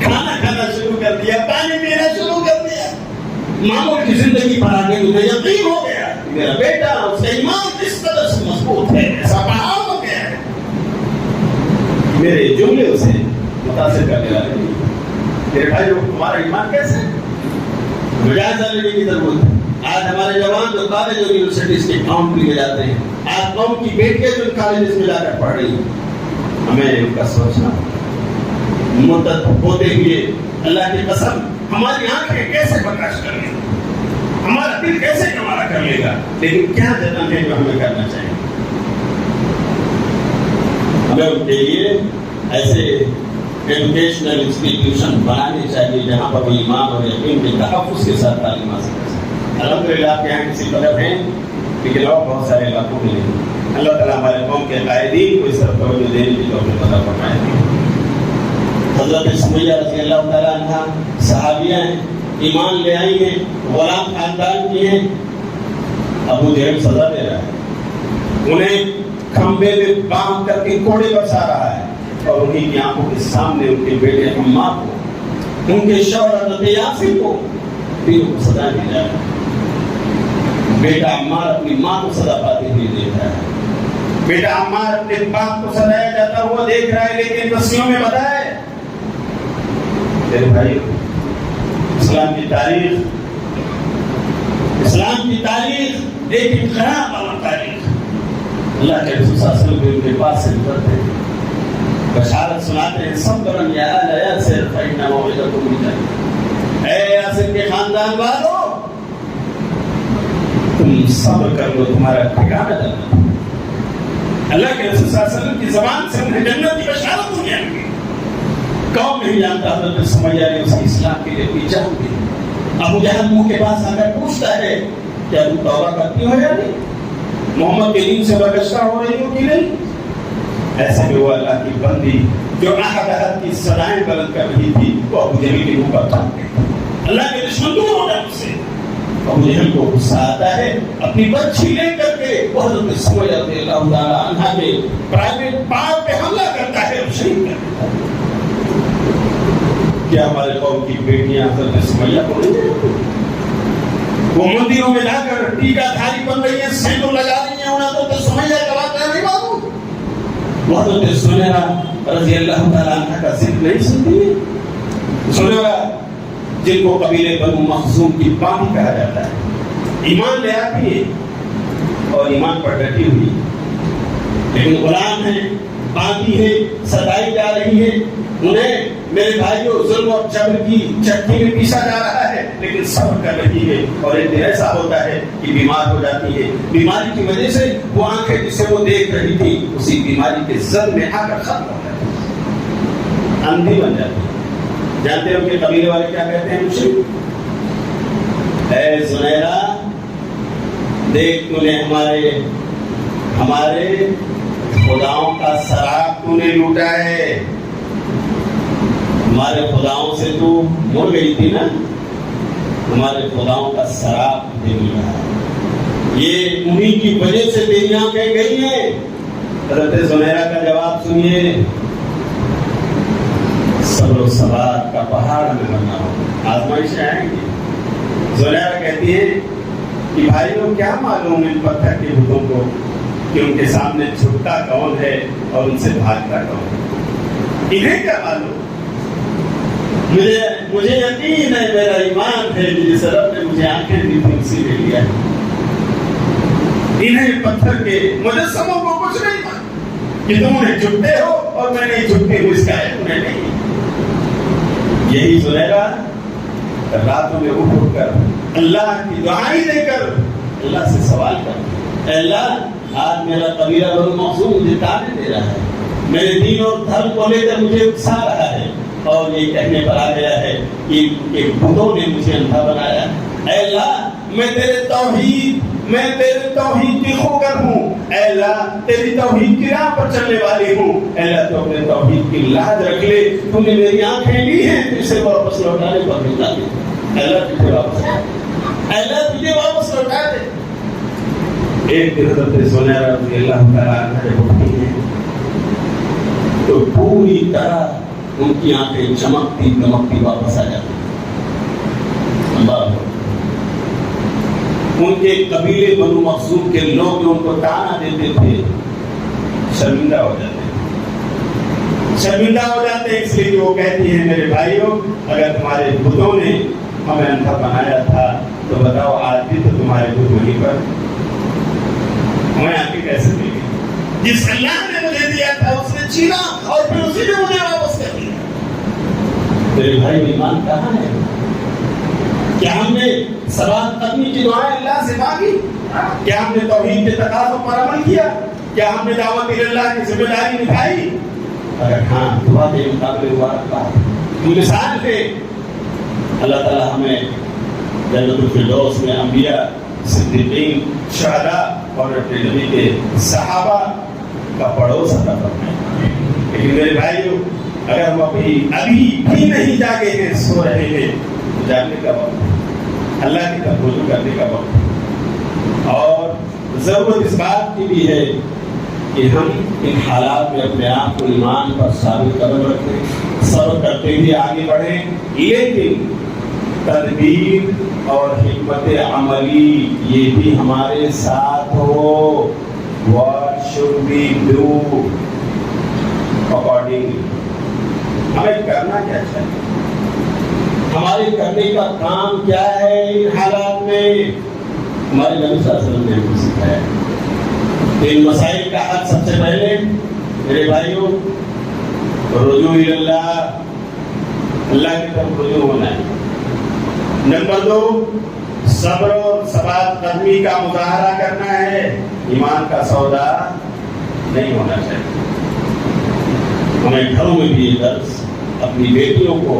کھانا کھانا شروع کر دیا، پانی پینا شروع کر دیا، معمول کی زندگی پر آگے مجھے یقین ہو گیا میرا بیٹا اس کا ایمان کس طرح سے مضبوط ہے، ایسا پہاڑ ہو گیا ہے میرے جملے اسے متاثر کرنے والے نہیں. میرے بھائی تمہارا ایمان کیسے ہے؟ مجاز لینے کی ضرورت ہے. آج ہمارے جوان جو کالج اور یونیورسٹیز کے کام کے لیے جاتے ہیں, آج قوم کی بیٹیاں جو کالجز میں جا کر پڑھ رہی ہیں, ہمیں ان کا سوچنا مدت ہوتے ہوئے اللہ کی قسم ہماری آنکھیں کیسے برداشت کر لیں, ہمارا دل کیسے گوارا کر لے گا. لیکن کیا جتن ہے جو ہمیں کرنا چاہیے. ہمیں ان کے لیے ایسے ایجوکیشنل انسٹیٹیوشن بنانے چاہیے جہاں پر ایمان اور یقین کے تحفظ کے ساتھ تعلیم حاصل کر سکیں. الحمدللہ آپ کے یہاں کسی قدر ہیں, لیکن اور بہت سارے علاقوں میں نہیں. اللہ تعالیٰ ہمارے قوم کے قائدین کو اس طرف توجہ دینے کی توفیق عطا فرمائے. حضرت سمیہ رضی اللہ تعالیٰ عنہ صحابیہ ہیں, ایمان لے آئی ہیں, غلام خاندان کی ہیں. ابو جہل سزا دے رہا ہے, انہیں کھمبے میں باندھ کر کے کوڑے برسا رہا ہے, اور انہیں کی آنکھوں کے سامنے ان کے بیٹے عمار کو, ان کے شوہر حضرت یاسر کو تینوں کو سزا دی جا رہی ہے. بیٹا عمار اپنی ماں کو سزا پاتے ہوئے دیکھ رہا ہے, بیٹا عمار اپنے باپ کو سزایا جاتا ہوا دیکھ رہا ہے. لیکن رسیوں میں بتائے میرے بھائی, اسلام کی تاریخ ایک انقلاب والا تاریخ. اللہ کے رسول صلی اللہ علیہ وسلم ان کے پاس سے گزرتے ہیں, بشارت سناتے ہیں, صبرا یا آل یاسر فإن موعدکم الجنہ. اے یاسر کے خاندان والو, تم صبر کر لو, تمہارا ٹھکانہ جنت. اللہ کے رسول صلی اللہ علیہ وسلم کی زبان سے انہیں جنت کی بشارت ہو جائے. کون نہیں جانتا حضرت سمیہ نے اسے اسلام کے لیے اپنی جان دی. ابو جہل منہ کے پاس آ کر پوچھتا ہے کیا تم توبہ کرتی ہو یا نہیں, محمد کے دین سے برگشتہ ہو رہی ہو کہ نہیں. ایسے میں وہ اللہ کی بندی جو احد کی صدائیں بلند کر رہی تھی, وہ ابو جہل کے منہ پر تھام گئی. اللہ کے دشمن دور ہو گئے اس سے. ابو جہل کو غصہ آتا ہے, اپنی برچھی لے کر کے وہ حضرت سمیہ رضی اللہ تعالیٰ عنہ کے پرائیویٹ پارٹ پہ حملہ کرتا ہے اور شہید کر دیتا ہے. کیا ہمارے قوم کی بیٹیاں حضرت سمیہ کو نہیں جانتی؟ وہ مندروں میں جا کر ٹیکا دھاری بن رہی ہیں, سینٹوں لگا رہی ہیں, انہیں حضرت سمیہ کا واقعہ نہیں معلوم. وہ حضرت سمیہ رضی اللہ تعالیٰ عنہ کا ذکر نہیں سنتی ہے. سمیہ جن کو قبیلے بنو مخزوم کی بانی کہا جاتا ہے, ایمان لے آتی ہے اور ایمان پر ڈٹی ہوئی, لیکن غلام ہے, باندھی ہے, ستائی جا رہی ہے. انہیں میرے بھائیوں ظلم اور جبر کی چٹنی میں پیسا جا رہا ہے, لیکن صبر کر رہی ہے. اور ایک دن ایسا ہوتا ہے کہ بیمار ہو جاتی ہے. بیماری کی وجہ سے وہ آنکھیں جسے وہ دیکھ رہی تھی اسی بیماری کے زد میں آ کر ختم ہو جاتی ہے, اندھی بن جاتی ہے. جانتے ہیں ان کے قبیلے والے کیا کہتے ہیں مجھے؟ اے زنیرہ, دیکھ تو نے ہمارے خداؤں کا سراغ تو نے لوٹا ہے. ہمارے خداؤں سے تو مڑ گئی تھی نا, ہمارے خداؤں کا سراغ تجھے ملا ہے. یہ انہیں کی وجہ سے تیری آنکھیں گئی ہیں. حضرت زنیرہ کا جواب سنیے, صبر و ثبات کا پہاڑ میں بننا ہو, آزمائشیں آئیں گی. زنیرہ کہتی ہے کہ بھائیوں کیا معلوم ان پتھر کے بتوں کو کہ ان کے سامنے جھکتا کون ہے اور ان سے بھاگتا کون ہے. انہیں کیا معلوم, مجھے یقین ہے, میرا ایمان ہے, جس رب نے مجھے آنکھیں دی تھی اسی نے لیا ہے. انہیں پتھر کے مجسموں کو کچھ نہیں تھا کہ تم انہیں جھکتے ہو اور میں نہیں جھکتی ہوں, اس کا ہے انہیں نہیں. یہی زنیرہ راتوں میں اٹھ کر اللہ کی دعائیں دے کر اللہ سے سوال کر, اے اللہ آج میرا قبیلہ بنو مخزوم مجھے تانے دے رہا ہے, میرے دین اور دھرم کو لے کر مجھے اکسا رہا ہے, اور یہ کہنے پر آ گیا ہے کہ بتوں نے مجھے اندھا بنایا. اے اللہ میں تیرے توحید کی خوگر ہوں, اے اللہ تیری توحید کی راہ پر چلنے والی ہوں. اے اللہ تو اپنے توحید کی لاج رکھ لے, تو نے میری آنکھیں لی ہیں, تو اسے واپس لوٹانے پر ملتا دے. اے اللہ تجھے واپس لوٹا دے. ایک دن حضرت زنیرہ رضی اللہ تعالیٰ عنہ جب اٹھتی ہیں تو پوری طرح ان کی آنکھیں چمکتی دمکتی واپس آ جاتی. اللہ, ان کے قبیلے بنو مخزوم کے لوگ جو ان کو تانا دیتے تھے شرمندہ ہو جاتے. شرمندہ ہو جاتے ہیں، اس لیے کہ وہ کہتی ہیں میرے بھائیوں اگر تمہارے بتوں نے ہمیں اندھا بنایا تھا تو بتاؤ آج بھی تو تمہارے بت وہیں پر ہمیں آگے کیسے دے گی؟ جس اللہ نے مجھے دیا تھا اس نے چھینا اور پھر اسی نے مجھے واپس کر دیا۔ میرے بھائی ایمان کہاں ہے؟ کیا ہم نے ثبات قدمی کی دعائیں اللہ سے مانگی؟ کیا ہم نے توحید کے تقاضوں پر عمل کیا؟ کیا ہم نے دعوت اللہ کی ذمہ داری نبھائی؟ اگر ہاں دعا کے مقابلے ہوا مثال پہ اللہ تعالیٰ ہمیں جنت الفردوس میں انبیاء، صدیقین، شہداء اور اپنے نبی کے صحابہ کا پڑوس عطا فرمائے۔ لیکن میرے بھائیوں اگر ہم ابھی بھی نہیں جاگے ہیں، سو رہے ہیں، تو جاگنے کا وقت، اللہ کی طرف رجوع کرنے کا وقت، اور ضرورت اس بات کی بھی ہے کہ ہم ان حالات میں اپنے آپ کو ایمان پر ثابت قدم رکھیں، صبر کرتے ہوئے آگے بڑھیں، لیکن تدبیر اور حکمت عملی یہ بھی ہمارے ساتھ ہو۔ What should we do accordingly؟ ہمیں کرنا کیا چاہیے؟ ہمارے کرنے کا کام کیا ہے ان حالات میں؟ ہمارے نبی صلی اللہ علیہ وسلم نے ہمیں سکھایا ان مسائل کا حل سب سے پہلے میرے بھائیوں رجوع اللہ، اللہ کی طرف رجوع ہونا ہے۔ نمبر 2 صبر اور ثبات قدمی کا مظاہرہ کرنا ہے، ایمان کا سودا نہیں ہونا چاہیے۔ ہمیں گھروں میں بھی یہ درس اپنی بیٹیوں کو،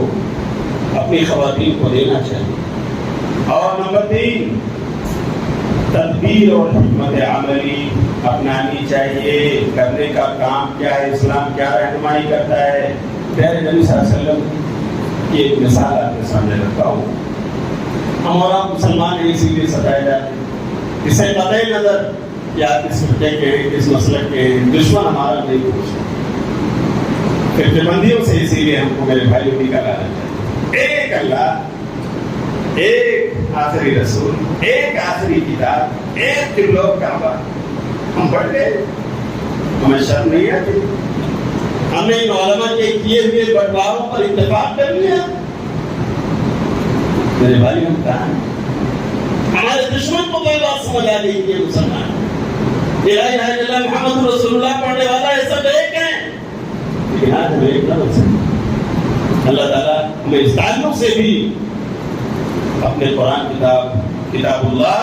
اپنی خواتین کو دینا چاہیے۔ اور نمبر 3 تدبیر اور حکمت عملی اپنانی چاہیے۔ کرنے کا کام کیا ہے، اسلام کیا رہنمائی کرتا ہے؟ پیارے نبی صلی اللہ علیہ وسلم کی ایک مثال آپ کے سامنے رکھتا ہوں۔ ہم اور آپ مسلمان اسی لیے ستائے جاتے ہیں، اسے قطع نظر کہ آپ کس فرقے کے ہیں، کس مسلک کے ہیں، دشمن ہمارا نہیں پوچھتا، فرقے بندیوں سے اسی لیے ہم کو میرے بھائیوں کی کہا جاتا ہے۔ ایک اللہ، ایک آخری رسول، ایک آخری کتاب، ایک قبلہ و کعبہ، ہم پڑھ گئے، ہمیں شرم نہیں آتی؟ ہم نے ان علماء کے کیے ہوئے بٹواروں پر اتفاق کر لیا؟ میرے بھائی ہم کہاں ہیں؟ ہمارے دشمن کو کوئی بات سمجھ آ گئی کہ یہ مسلمان لا الہ الا اللہ محمد رسول اللہ پڑھنے والا ہے، سب ایک ہیں، لیکن آج ہمیں ایک نہ بن سکتے۔ اللہ تعالیٰ ہمیں اس تعلق سے بھی اپنے قرآن کتاب اللہ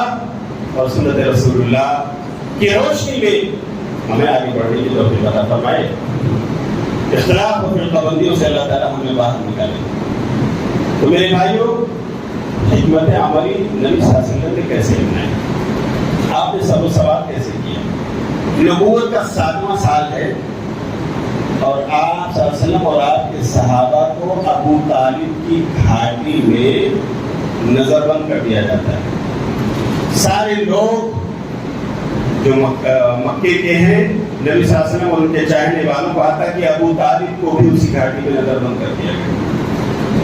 اور سنت رسول اللہ کی روشنی میں ہمیں آگے بڑھنے کی توفیق عطا فرمائے۔ اختلاف اور فرقہ بندیوں سے اللہ تعالیٰ ہمیں باہر نکالے۔ تو میرے بھائیوں حکمت عملی نبی صلی اللہ علیہ وسلم نے کیسے اپنائی؟ آپ نے سب و سوال کیسے کیا؟ نبوت کا 7واں سال ہے اور آپ صلی اللہ علیہ وسلم اور آپ کے صحابہ کو ابو طالب کی گھاٹی میں نظر بند کر دیا جاتا ہے۔ سارے لوگ جو مکے کے ہیں، نبی صلی اللہ علیہ وسلم اور ان کے چاہنے والوں کو آتا کہ ابو طالب کو بھی اسی گھاٹی میں نظر بند کر دیا گیا۔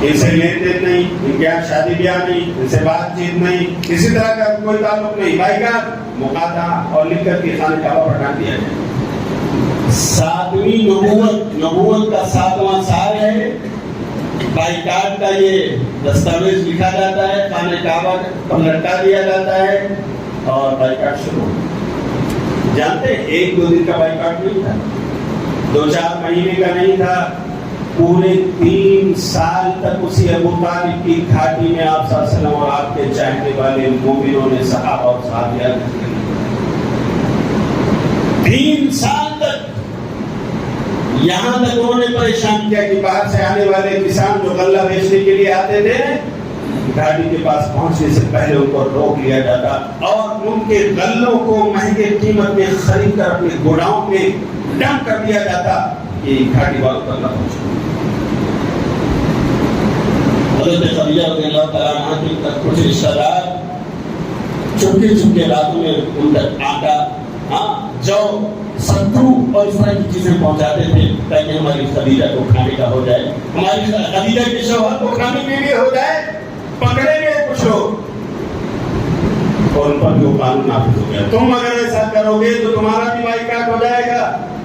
ان سے لین دین نہیں، ان کے یہاں شادی بیاہ نہیں، ان سے بات چیت نہیں، کسی طرح کا کوئی تعلق نہیں، بائیکاٹ، مقاطعہ اور لکھ کر کے خانہ کعبہ پٹھا دیا جائے۔ 7ویں نبوت کا 7واں سال ہے، بائیکاٹ کا یہ دستاویز لکھا جاتا ہے، خانہ کعبہ پر لٹکا دیا جاتا ہے اور بائیکاٹ شروع ہو۔ جانتے ہیں 1-2 دن کا بائیکاٹ نہیں تھا، 2-4 مہینے کا نہیں تھا، پورے 3 سال تک اسی ابو طالب کی گھاٹی میں آپ صلی اللہ علیہ وسلم اور آپ کے چاہنے والے مومنوں نے صحابہ اور صحابیات 3 سال تک یہاں تک انہوں نے پریشان کیا کہ باہر سے آنے والے کسان جو غلہ بیچنے کے لیے آتے تھے گھاٹی کے پاس پہنچنے سے پہلے ان کو روک لیا جاتا اور ان کے غلوں کو مہنگے قیمت میں خرید کر اپنے گوڈاؤن میں ڈمپ کر دیا جاتا کہ گھاٹی والوں تک نہ پہنچے۔ حضرت خدیجہ رضی اللہ تعالیٰ عنہ کے تک کچھ رشتہ دار چپکے راتوں میں ان تک آٹا، جو ستو اور اس طرح کی چیزیں پہنچاتے تھے تاکہ ہماری خدیجہ کو کھانے کا ہو جائے، ہماری خدیجہ کے شوہر کو کھانے کے لیے ہو جائے۔ پکڑے گئے کچھ لوگ اور ان پر جو قانون نافذ ہو گیا، تم اگر ایسا کرو گے تو تمہارا بھی بائیکاٹ ہو جائے گا،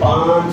5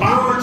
5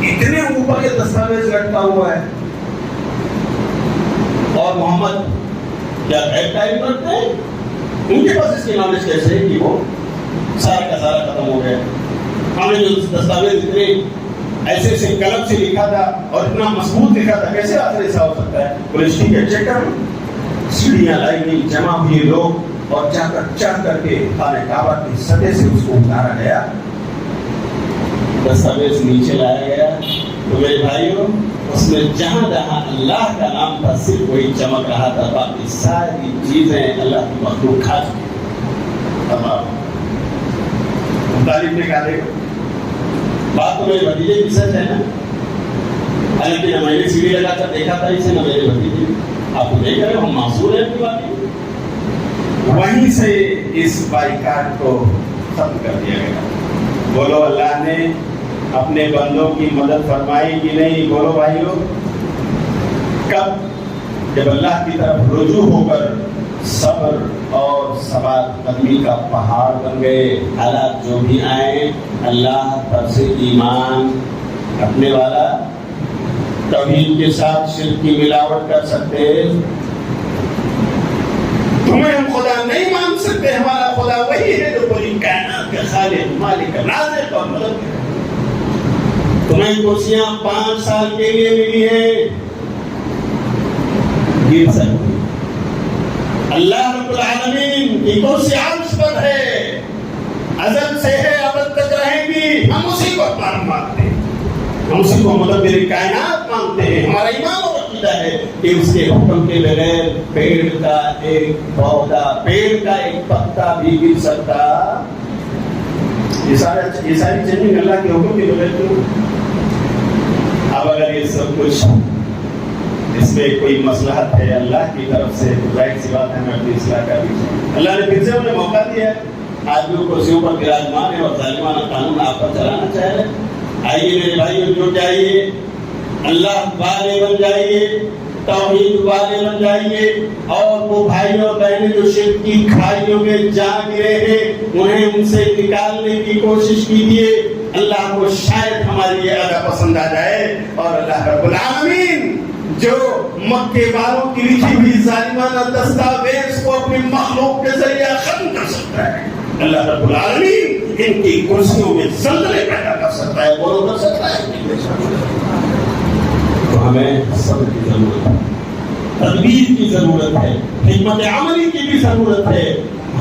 اتنے اوپر یہ دستاویز لٹکا ہوا ہے. اور محمد کیا بیک ٹائم کرتے ہیں؟ ان کے پاس اس کی نالج کیسے ہے کہ وہ سارا کا سارا ختم ہو گیا؟ ہم نے جو دستاویز اتنے ایسے ایسے قلم سے لکھا تھا اور اتنا مضبوط لکھا تھا، کیسے آخر ایسا ہو سکتا ہے؟ پولیس ٹھیک ہے، چیک کرو. سیڑھیاں لائی گئی، جمع ہوئے لوگ، اور جا کر چڑھ کر کے خانہ کعبہ کی سطح سے اس کو اتارا گیا، دستاویز نیچے لایا گیا. تو میرے بھائیوں، اس میں جہاں جہاں اللہ کا نام تھا صرف وہی چمک رہا تھا، باقی ساری چیزیں اللہ کی مخلوق کھا چکی. طالب نے کہا دیکھو بات تو میرے بھتیجے کی سچ ہے نا، حالانکہ نہ میں نے سیڑھی لگا کر دیکھا تھا اسے، نہ میرے بھتیجے. آپ کو دیکھ رہے ہو ہم معصوم ہیں اپنی باتیں. وہیں سے اس بائیکاٹ کو ختم کر دیا گیا. بولو اللہ نے اپنے بندوں کی مدد فرمائی کہ نہیں؟ بولو بھائیو. کب؟ جب اللہ کی طرف رجوع ہو کر صبر اور ثبات قدمی کا پہاڑ بن گئے. حالات جو بھی آئے، اللہ پر سے ایمان رکھنے والا توحید کے ساتھ شرک کی ملاوٹ کر سکتے. تمہیں ہم خدا نہیں مان سکتے، ہمارا خدا وہی ہے جو پوری کائنات کا خالق، مالک، رازق اور مدد ہے. تمہیں کرسیاں 5 سال کے لیے ملی ہیں، گر سکتی. اللہ رب العالمین کی کرسی عرش پر ہے، ازل سے ہے، ابد تک رہیں گی. ہم اسی کو مانتے ہیں، ہم اسی کو مدبر کائنات مانتے ہیں. ہمارا ایمان اور عقیدہ ہے کہ اس کے حکم کے بغیر پیڑ کا ایک پودا، پیڑ کا ایک پتا بھی گر سکتا. یہ ساری چیزیں اللہ کے حکم کے بغیر کیوں؟ اب اگر یہ سب کچھ اس میں کوئی مصلحت ہے اللہ کی طرف سے، تو ظاہر سی بات ہے ہمیں اپنی اصلاح کا بھی. اللہ نے پھر سے انہیں موقع دیا ہے. آدمیوں کرسیوں پر براجمان ہے اور ظالمانہ قانون آپ پر چلانا چاہ رہے ہیں. آئیے میرے بھائیوں، جو چاہیے اللہ والے بن جائیے، توحید والے بن جائیے. اور وہ بھائی اور بہنیں جو شرک کی کھائیوں میں جا گرے ہیں، انہیں ان سے نکالنے کی کوشش کیجیے. اللہ کو شاید ہماری یہ ادا پسند آ جائے. اور اللہ رب العالمین جو مکے والوں کی لکھی ہوئی ظالمانہ دستاویز کو اپنی مخلوق کے ذریعے ختم کر سکتا ہے، اللہ رب العالمین ان کی کرسیوں میں زلزلے پیدا کر سکتا ہے. بولو کر سکتا ہے. تو ہمیں صبر کی ضرورت ہے، تدبیر کی ضرورت ہے، حکمت عملی کی بھی ضرورت ہے.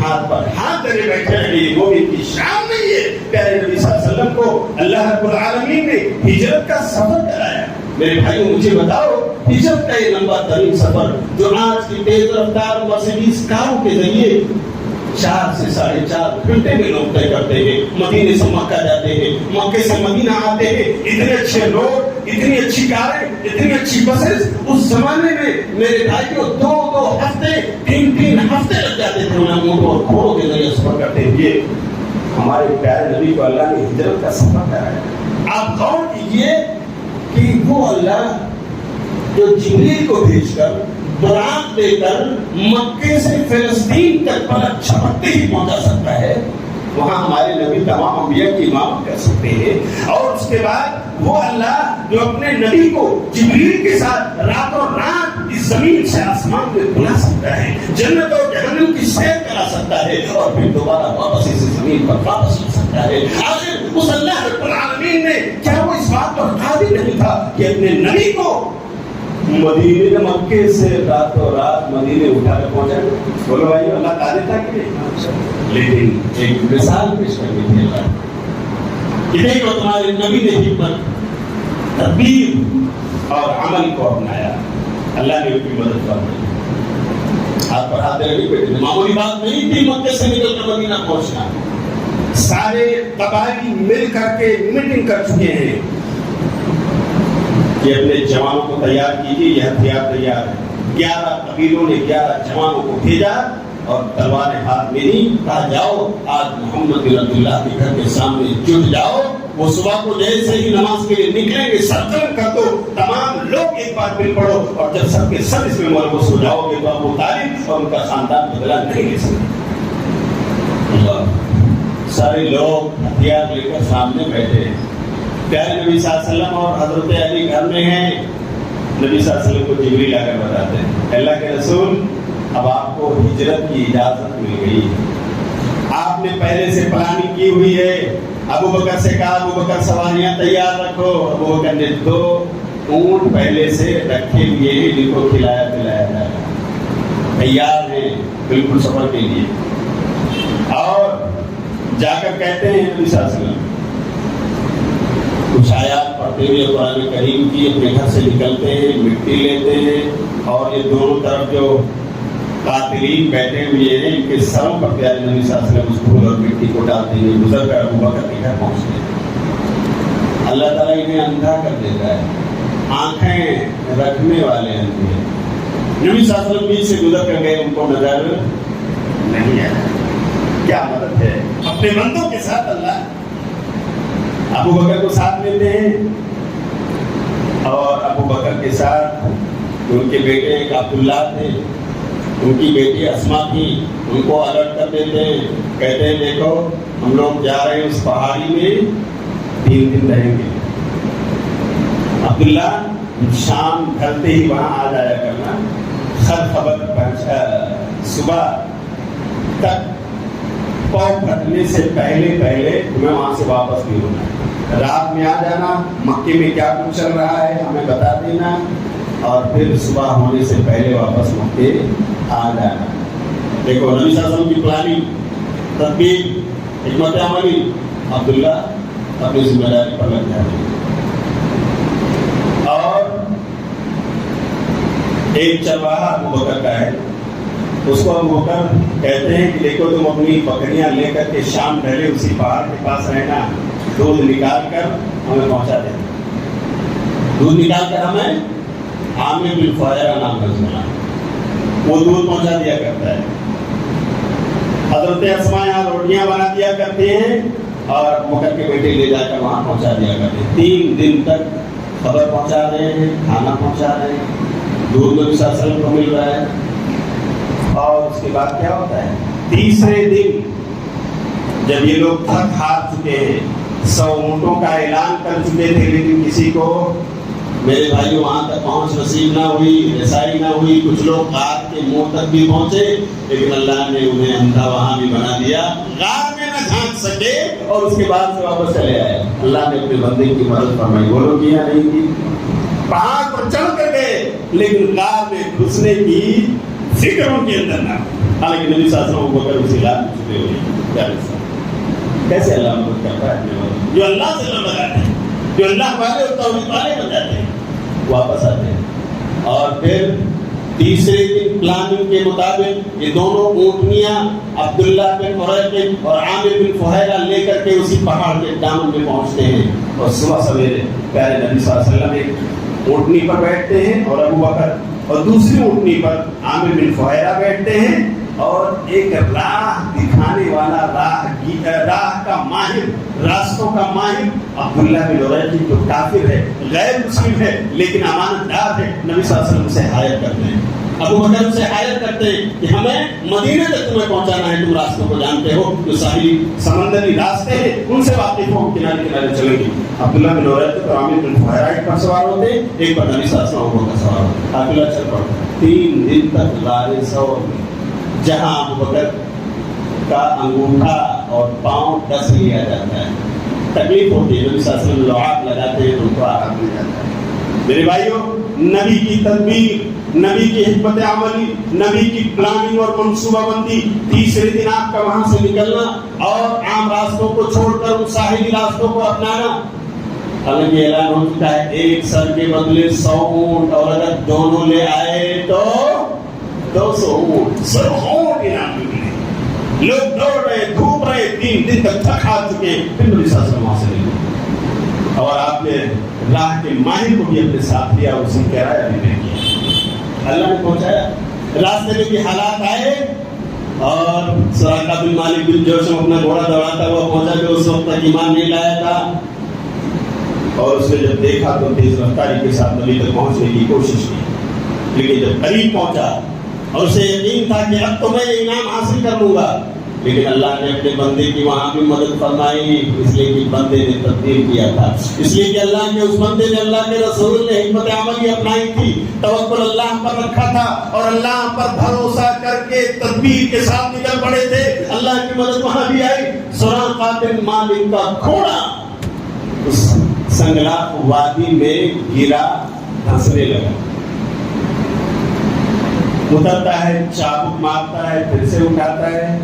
ہاتھ پر ہاتھ دھرے بیٹھے رہے وہ ان کی شان نہیں ہے. پیارے نبی صلی اللہ علیہ وسلم کو اللہ رب العالمین نے ہجرت کا سفر کرایا. میرے بھائیوں مجھے بتاؤ، ہجرت کا یہ لمبا ترین سفر جو آج کی تیز رفتار مرسیڈیز کاروں کے ذریعے 4 سے 4.5 گھنٹے میں لوگ طے کرتے ہیں، مدینے سے مکہ جاتے ہیں، مکے سے مدینہ آتے ہیں. اتنے اچھے روڈ، اتنی اچھی کاریں، اتنی اچھی بسز. اس زمانے میں میرے بھائیوں 2 ہفتے 3 ہفتے لگ جاتے تھے انہیں اونٹوں اور گھوڑوں کے ذریعے سفر کرتے ہوئے. ہمارے پیارے نبی کو اللہ نے ہجرت کا سفر کرایا. آپ غور کیجیے کہ وہ اللہ جو جبریل کو بھیج کر براق دے کر مکے سے فلسطین تک پلک جھپکتے ہی پہنچا سکتا ہے، وہاں ہمارے نبی تمام انبیاء کی امامت کر سکتے ہیں. اور اس کے بعد وہ اللہ جو اپنے نبی کو جبریل کے ساتھ راتوں رات اس زمین سے آسمان میں بلا سکتا ہے، جنت اور جہنم کی سیر کرا سکتا ہے، اور پھر دوبارہ واپس اس زمین پر واپس لا سکتا ہے. آخر اس اللہ رب العالمین نے کیا وہ اس بات پر قادر نہیں تھا کہ اپنے نبی کو مدینے مکے سے راتوں رات مدینے اٹھا کر پہنچا؟ بولو بھائی اللہ قادر تھا کہ نہیں؟ لیکن ایک مثال پیش کرنی تھی اللہ کہ دیکھو تمہارے نبی نے حکمت، تدبیر اور عمل کو اپنایا، اللہ نے ان کی مدد فرمائی. ہاتھ پر ہاتھ نہیں بیٹھے، معمولی بات نہیں تھی مکے سے نکل کر مدینہ پہنچنا. سارے قبائلی مل کر کے میٹنگ کر چکے ہیں کہ اپنے جوانوں کو تیار کیجیے، یہ ہتھیار تیار ہے. 11 قبیلوں نے 11 جوانوں کو بھیجا اور تلواریں ہاتھ میں لی. کہا جاؤ آج محمد رسول اللہ کے گھر کے سامنے جٹ جاؤ. وہ صبح کو جیسے ہی نماز کے لیے نکلیں گے سرکن کر دو، تمام لوگ ایک بار مل پڑو، اور جب سب کے سب اس میں ملوث ہو جاؤ گے تو ابو طالب اور ان کا خاندان بدلا نہیں لے سکتے. سارے لوگ ہتھیار لے کر سامنے بیٹھے ہیں. پیارے نبی صلی اللہ علیہ وسلم اور حضرت علی گھر میں ہیں. نبی صلی اللہ علیہ وسلم کو جبریل آ کر بتاتے ہیں اللہ کے رسول اب آپ کو ہجرت کی اجازت مل گئی. آپ نے پہلے سے پلاننگ کی ہوئی ہے. ابو بکر سے کہا ابو بکر سواریاں تیار رکھو. ابو بکر نے 2 اونٹ پہلے سے رکھے ہوئے ہیں جن کو کھلایا پلایا جائے گا. تیار ہیں بالکل سفر کے لیے. اور جا کر کہتے ہیں نبی صلی اللہ علیہ وسلم کچھ آیات پڑھتے ہوئے قرآن کریم کی اپنے گھر سے نکلتے ہیں, مٹی لیتے ہیں اور یہ دونوں طرف جو قاتلین بیٹھے ہوئے ہیں ان کے سروں پر پیارے نبی صلی اللہ علیہ وسلم اس دھول اور مٹی کو ڈالتے ہیں. گزر کر ابو بکر کے گھر پہنچتے ہیں. اللہ تعالیٰ انہیں اندھا کر دیتا ہے, آنکھیں رکھنے والے اندھے. نبی صلی اللہ علیہ وسلم بیچ سے گزر کر گئے, ان کو نظر نہیں آیا. کیا مدد ہے اپنے بندوں کے ساتھ. اللہ ابو بکر کو ساتھ لیتے ہیں اور ابو بکر کے ساتھ ان کے بیٹے ایک عبداللہ تھے, ان کی بیٹی اسما تھی, ان کو الرٹ کر دیتے ہیں. کہتے ہیں دیکھو ہم لوگ جا رہے ہیں اس پہاڑی میں 3 دن رہیں گے. عبداللہ شام ڈھلتے ہی وہاں آ جایا کرنا, خبر صبح تک پاؤں پھٹنے سے پہلے تمہیں وہاں سے واپس نہیں ہونا ہے. رات میں آ جانا, مکے میں کیا کچھ چل رہا ہے ہمیں بتا دینا, اور پھر صبح ہونے سے پہلے واپس مکے آ جانا. دیکھو نبی صلی اللہ علیہ وسلم کی پلاننگ, تدبیر, حکمت عملی. عبداللہ اپنی ذمہ داری پر لگ جاتے ہیں. اور ایک چرواہا ابو بکر کا ہے, اس کو ابو بکر کہتے ہیں کہ دیکھو تم اپنی بکریاں لے کر کے شام ڈھلے اسی پہاڑ کے پاس رہنا, دودھ نکال کر ہمیں پہنچا دینا. دودھ نکال کر ہمیں عامر بن فہیرہ نام کا سنا, وہ دودھ پہنچا دیا کرتا ہے. حضرت اسما یہاں روٹیاں بنا دیا کرتے ہیں اور بکر کے بیٹے لے جا کر وہاں پہنچا دیا کرتے ہیں. 3 دن تک خبر پہنچا رہے ہیں, کھانا پہنچا رہے ہیں, دودھ نبی صلی اللہ علیہ وسلم کو مل رہا ہے. اور اس کے بعد کیا ہوتا ہے, تیسرے دن جب یہ لوگ تھک ہار چکے ہیں, 100 اونٹوں کا اعلان کر چکے تھے, لیکن کسی کو میرے بھائیوں وہاں تک پہنچ نصیب نہ ہوئی, رسائی نہ ہوئی. کچھ لوگ غار کے منہ تک بھی پہنچے, لیکن اللہ نے انہیں اندھا وہاں بھی بنا دیا, غار میں نہ جھانک سکے اور اس کے بعد سے واپس چلے آئے. اللہ نے اپنے بندے کی مدد فرمائی. وہ لوگ کیا نہیں کی, پہاڑ پر چڑھ کر گئے لیکن غار میں گھسنے کی فکر ان کے اندر نہ. حالانکہ نبی صلی اللہ علیہ وسلم بکر اسی غار میں چھپے ہوئے. کیسے اللہ مدد کرتا ہے؟ جو اللہ سے نہ لگاتے ہیں, جو اللہ والے اور توحید والے بن جاتے ہیں, واپس آتے ہیں. اور پھر تیسرے دن پلاننگ کے مطابق یہ دونوں اونٹنیاں عبداللہ بن قریظہ اور عامر بن فہیرہ لے کر کے اسی پہاڑ کے دامن میں پہنچتے ہیں. اور صبح سویرے پیارے نبی صلی اللہ علیہ وسلم ایک اونٹنی پر بیٹھتے ہیں اور ابو بکر, اور دوسری اونٹنی پر عامر بن فہیرہ بیٹھتے ہیں. اور ایک راہ دکھانے والا, راہ کا ماہر, راستوں کا ماہر عبداللہ بن قریظہ جو کافر ہے, غیر مسلم ہے لیکن امانت دار ہے, نبی صلی اللہ علیہ وسلم سے ہائر کرتے ہیں. ابو بکر سے ہائر کرتے ہیں کہ ہمیں مدینے تک تمہیں پہنچانا ہے, تم راستوں کو جانتے ہو, جو ساحلی سمندری راستے ہیں ان سے واقف ہو, کنارے کنارے چلیں گے. عبداللہ بن قریظہ اور عامر بن فہیرہ ایک پر سوار ہوتے ہیں, ایک پر نبی صلی اللہ علیہ وسلم کا سوار ہوتا ہے. عبداللہ چل پڑتا. 3 دن تک غار ثور میں جہاں ابو بکر کا انگوٹھا اور پاؤں ڈس لیا جاتا ہے, تکلیف ہوتی ہے. نبی صلی اللہ علیہ وسلم لعاب لگاتے ہیں تو ان کو آرام مل جاتا ہے. میرے بھائیوں, نبی کی تدبیر, نبی کی حکمت عملی, نبی کی پلاننگ اور منصوبہ بندی. تیسرے دن آپ کا وہاں سے نکلنا اور عام راستوں کو چھوڑ کر ان ساحلی راستوں کو اپنانا. حالانکہ اعلان ہو چکا ہے 1 سر کے بدلے 100 اونٹ, اور اگر دونوں لے آئے تو 200 اونٹ. 100 اونٹ انعام ملے. لوگ دوڑ رہے, دھوپ رہے, 3 دن تک تھک ہار چکے. پھر نبی صلی اللہ علیہ وسلم وہاں سے نکلے اور آپ نے راہ کے ماہر کو بھی اپنے ساتھ لیا, اسی کرایہ بھی نہیں کیا. اللہ نے پہنچایا. راستے میں بھی حالات آئے اور سراقہ بن مالک بن جوشم اپنا گھوڑا دوڑاتا ہوا پہنچا, جو اس وقت تک ایمان نہیں لایا تھا. اور اس نے جب دیکھا تو تیز رفتاری کے ساتھ نبی تک پہنچنے کی کوشش کی, لیکن جب قریب پہنچا اور اسے یقین تھا کہ اب تو میں انعام حاصل کر لوں گا, لیکن اللہ نے اپنے بندے کی وہاں بھی مدد فرمائی، اس لیے کہ بندے نے تبدیل کیا تھا، اس لیے کہ اللہ کے اس بندے نے، اللہ کے رسول نے حکمت عملی اپنائی تھی، توکل اللہ پر رکھا تھا اور اللہ پر بھروسہ کر کے تدبیر کے ساتھ نکل پڑے تھے، اللہ کی مدد وہاں بھی آئی۔ سراقہ بن مالک کا گھوڑا اس سنگلاخ وادی میں گرا، دھنسنے لگا، اترتا ہے، چابک مارتا ہے، پھر سے اٹھاتا ہے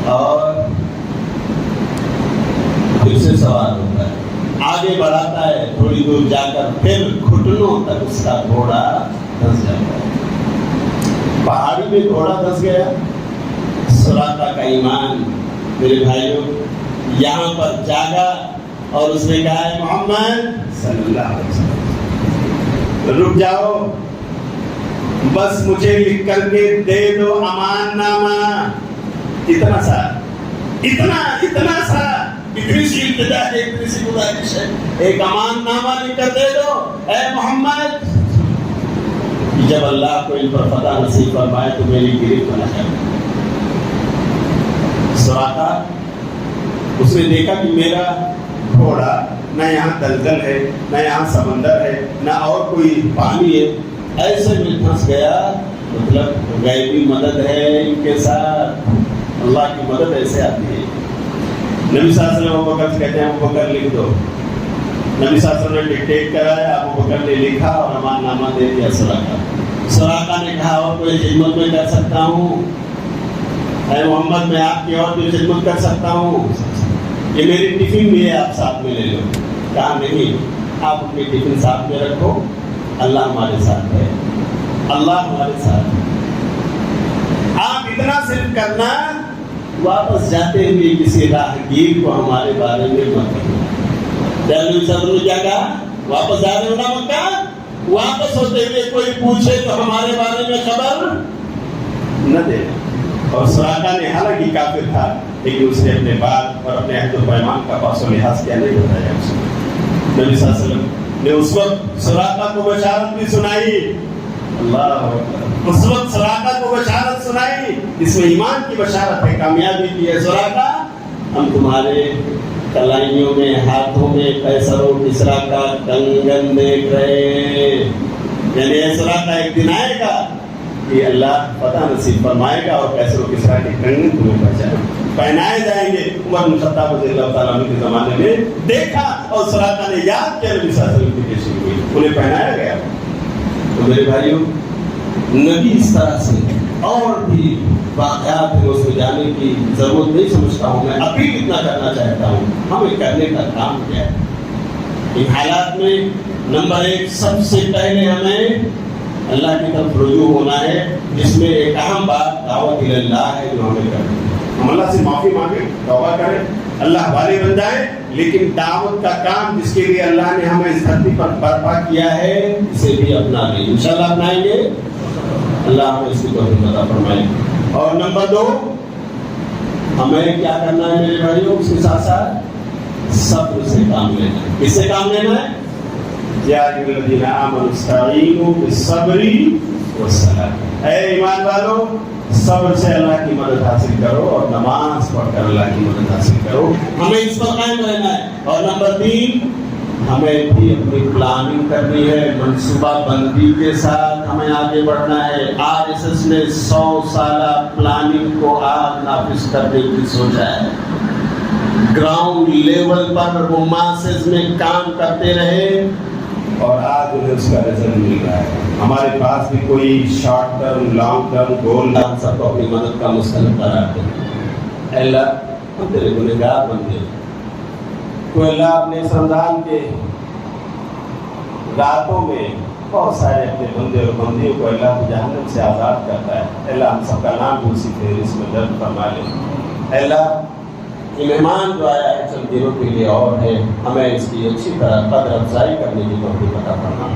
اور پھر سے سوار ہوتا ہے، آگے بڑھاتا ہے، تھوڑی دور جا کر پھر گھٹنوں تک اس کا گھوڑا دھنس جاتا ہے۔ پہاڑی میں گھوڑا دھنس گیا۔ سراقہ کا ایمان میرے بھائیوں یہاں پر جاگا اور اس نے کہا ہے محمد صلی اللہ علیہ وسلم رک جاؤ، بس مجھے لکھ کر کے دے دو امان نامہ، اتنا سا، اتنا سا، اتنی سی ابتدا ہے، اتنی سی گزارش ہے، ایک امان نامہ لکھ کر دے دو اے محمد، جب اللہ کو ان پر فتح نصیب فرمائے تو میری گرفت نہ کرے۔ سراقہ اس نے دیکھا کہ میرا گھوڑا نہ یہاں دلدل ہے، نہ یہاں سمندر ہے، نہ اور کوئی پانی ہے، ایسے میں پھنس گیا، مطلب غیبی مدد ہے ان کے ساتھ، اللہ کی مدد ایسے آتی ہے۔ نبی صلی اللہ علیہ وسلم ابوبکر سے کہتے ہیں ابوبکر لکھ دو، نبی صلی اللہ علیہ وسلم نے ڈکٹیٹ کرایا، ابوبکر نے لکھا اور امان نامہ دے دیا سراقہ نے کہا اور کوئی خدمت میں کر سکتا ہوں اے محمد، میں آپ کی اور بھی خدمت کر سکتا ہوں، یہ میری ٹفن بھی ہے، آپ ساتھ میں لے لو۔ کہا نہیں، آپ اپنی ٹفن ساتھ میں رکھو، اللہ ہمارے ساتھ ہے، اللہ ہمارے ساتھ ہے، آپ اتنا صرف کرنا، واپس جاتے ہوئے کسی راہگیر کو ہمارے بارے میں مت کہنا۔ نبی صلی اللہ علیہ وسلم نے کیا کہا؟ واپس جا رہے ہو نا مکہ، واپس ہوتے ہوئے کوئی پوچھے تو ہمارے بارے میں خبر نہ دے۔ اور سراقہ نے حالانکہ کافر تھا لیکن اس نے اپنے بات اور اپنے عہد و پیمان کا پاس و لحاظ کیا نہیں بتایا اس کو۔ نبی صلی اللہ علیہ وسلم نے اس وقت سراقہ کو بشارت بھی سنائی، اللہ اس وقت سراقہ کو بشارت سنائی، اس میں ایمان کی بشارت ہے، کامیابی کی ہے۔ سراقہ ہم تمہارے کلائیوں میں، ہاتھوں میں قیصر و کسریٰ کا کنگن دیکھ رہے ہیں، یعنی سراقہ ایک دن آئے گا کہ اللہ فتح نصیب فرمائے گا اور قیصر و کسریٰ کے کنگن تمہیں پہنائے جائیں گے۔ عمر بن خطاب رضی اللہ تعالیٰ عنہ کے زمانے میں دیکھا اور سراقہ نے یاد کیا، نبی صلی اللہ علیہ وسلم کی پیشی ہوئی، انہیں پہنایا گیا۔ تو میرے بھائیوں، نبی اس طرح سے اور بھی واقعات ہیں، اس میں جانے کی ضرورت نہیں سمجھتا ہوں، میں اپیل اتنا کرنا چاہتا ہوں، ہمیں کرنے کا کام کیا ہے ان حالات میں؟ نمبر ایک، سب سے پہلے ہمیں اللہ کی طرف رجوع ہونا ہے، جس میں ایک اہم بات دعوت اللہ ہے جو ہمیں کرنی ہے۔ ہم اللہ سے معافی مانگیں، توبہ کریں، اللہ والے بن جائیں، لیکن دعوت کا کام جس کے لیے اللہ نے ہمیں اس دھرتی پر برپا کیا ہے اسے بھی اپنا لیں، انشاءاللہ اپنائیں گے، اللہ ہمیں اس کی توفیق عطا فرمائے۔ اور نمبر دو، ہمیں کیا کرنا ہے میرے بھائیوں؟ اس کے ساتھ ساتھ صبر سے کام لینا ہے۔ کس سے کام لینا ہے؟ یا ایھا الذین آمنوا استعینوا بالصبر والصلاۃ، اے ایمان والو صبر سے اللہ کی مدد حاصل کرو اور نماز پڑھ کر اللہ کی مدد حاصل کرو، ہمیں اس پر قائم رہنا ہے۔ اور نمبر تین، ہمیں بھی اپنی پلاننگ کرنی ہے، منصوبہ بندی کے ساتھ ہمیں آگے بڑھنا ہے۔ RSS نے 100 سالہ پلاننگ کو آج نافذ کرنے کی سوچا ہے، گراؤنڈ لیول پر وہ ماسز میں کام کرتے رہے اور آج انہیں اس کا رزلٹ مل رہا ہے۔ ہمارے پاس بھی کوئی short term, long term goal, ہم سب کو اپنی مدد کا مستحق قرار دیں۔ اے اللہ، ہم تیرے گنہگار بندے ہیں، تو اللہ اپنے اس رمضان کے راتوں میں بہت سارے اپنے بندے اور بندیوں کو اللہ کی جہنم سے آزاد کرتا ہے۔ اللہ ہم سب کا نام بھی اسی فہرست میں درج فرما لے۔ اللہ، یہ مہمان جو آیا ہے چند دنوں کے لیے اور ہے، ہمیں اس کی اچھی طرح قدر افزائی کرنے کی توفیق عطا فرما۔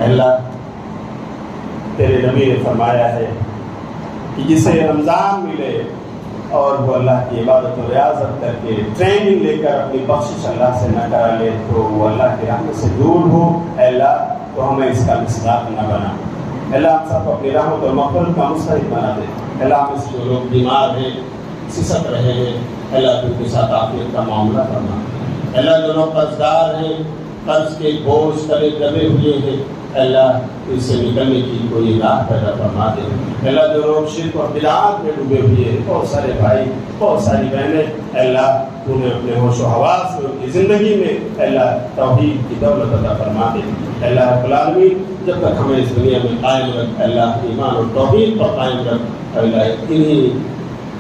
اللہ، تیرے نبی نے فرمایا ہے کہ جسے رمضان ملے اور وہ اللہ کی عبادت و ریاضت کر کے ٹریننگ لے کر اپنی بخشش اللہ سے نہ کرا لے تو وہ اللہ کی رحمت سے دور ہو۔ اے اللہ، تو ہمیں اس کا مصداق نہ بنا۔ اللہ ہم سب کو اپنی رحمت اور مغفرت کا مستحق بنا دے۔ اللہ ہم سے جو لوگ بیمار ہیں سسک رہے ہیں، اللہ ان کے ساتھ عافیت کا معاملہ فرما۔ اللہ جو لوگ قرضدار ہیں، قرض کے بوجھ تلے دبے ہوئے ہیں، اللہ اس سے نکلنے کی کوئی راہ پیدا فرما دے۔ اللہ جو لوگ شرک اور بدعات میں ڈوبے ہوئے ہیں، بہت سارے بھائی، بہت ساری بہنیں، اللہ تو نے اپنے ہوش و حواس میں ان کی زندگی میں اللہ توحید کی دولت عطا فرما دے۔ اللہ رب العالمین جب تک ہمیں اس دنیا میں قائم رکھ، اللہ ایمان اور توحید پر قائم رکھ، اللہ انہی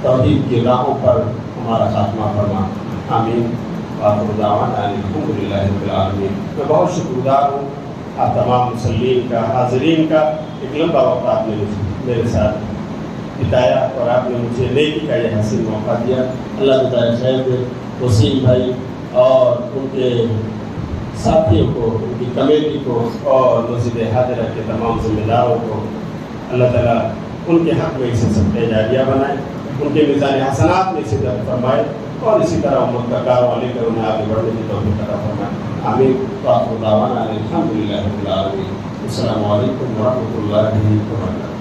توحید کی راہوں پر ہمارا خاتمہ فرما، آمین۔ وآخر دعوانا ان الحمد للہ رب العالمین۔ میں بہت شکر گزار ہوں آپ تمام مسلمین کا، حاضرین کا، ایک لمبا وقت آپ نے میرے ساتھ بتایا اور آپ نے مجھے نیکی کا یہ حسین موقع دیا۔ اللہ تعالیٰ خیر دے وسیم بھائی اور ان کے ساتھیوں کو، ان کی کمیٹی کو اور مسجد حاضرہ کے تمام ذمہ داروں کو اللہ تعالیٰ ان کے حق میں اسے صدقہ جاریہ بنائے، ان کے میزان حسنات میں اسے درج فرمائے اور اسی طرح امت کا کارواں لے کر انہیں آگے بڑھنے کی توفیق عطا فرمائے، آمین۔ وآخر دعوانا الحمد للہ رب العالمین۔ السلام علیکم ورحمۃ اللہ وبرکاتہ۔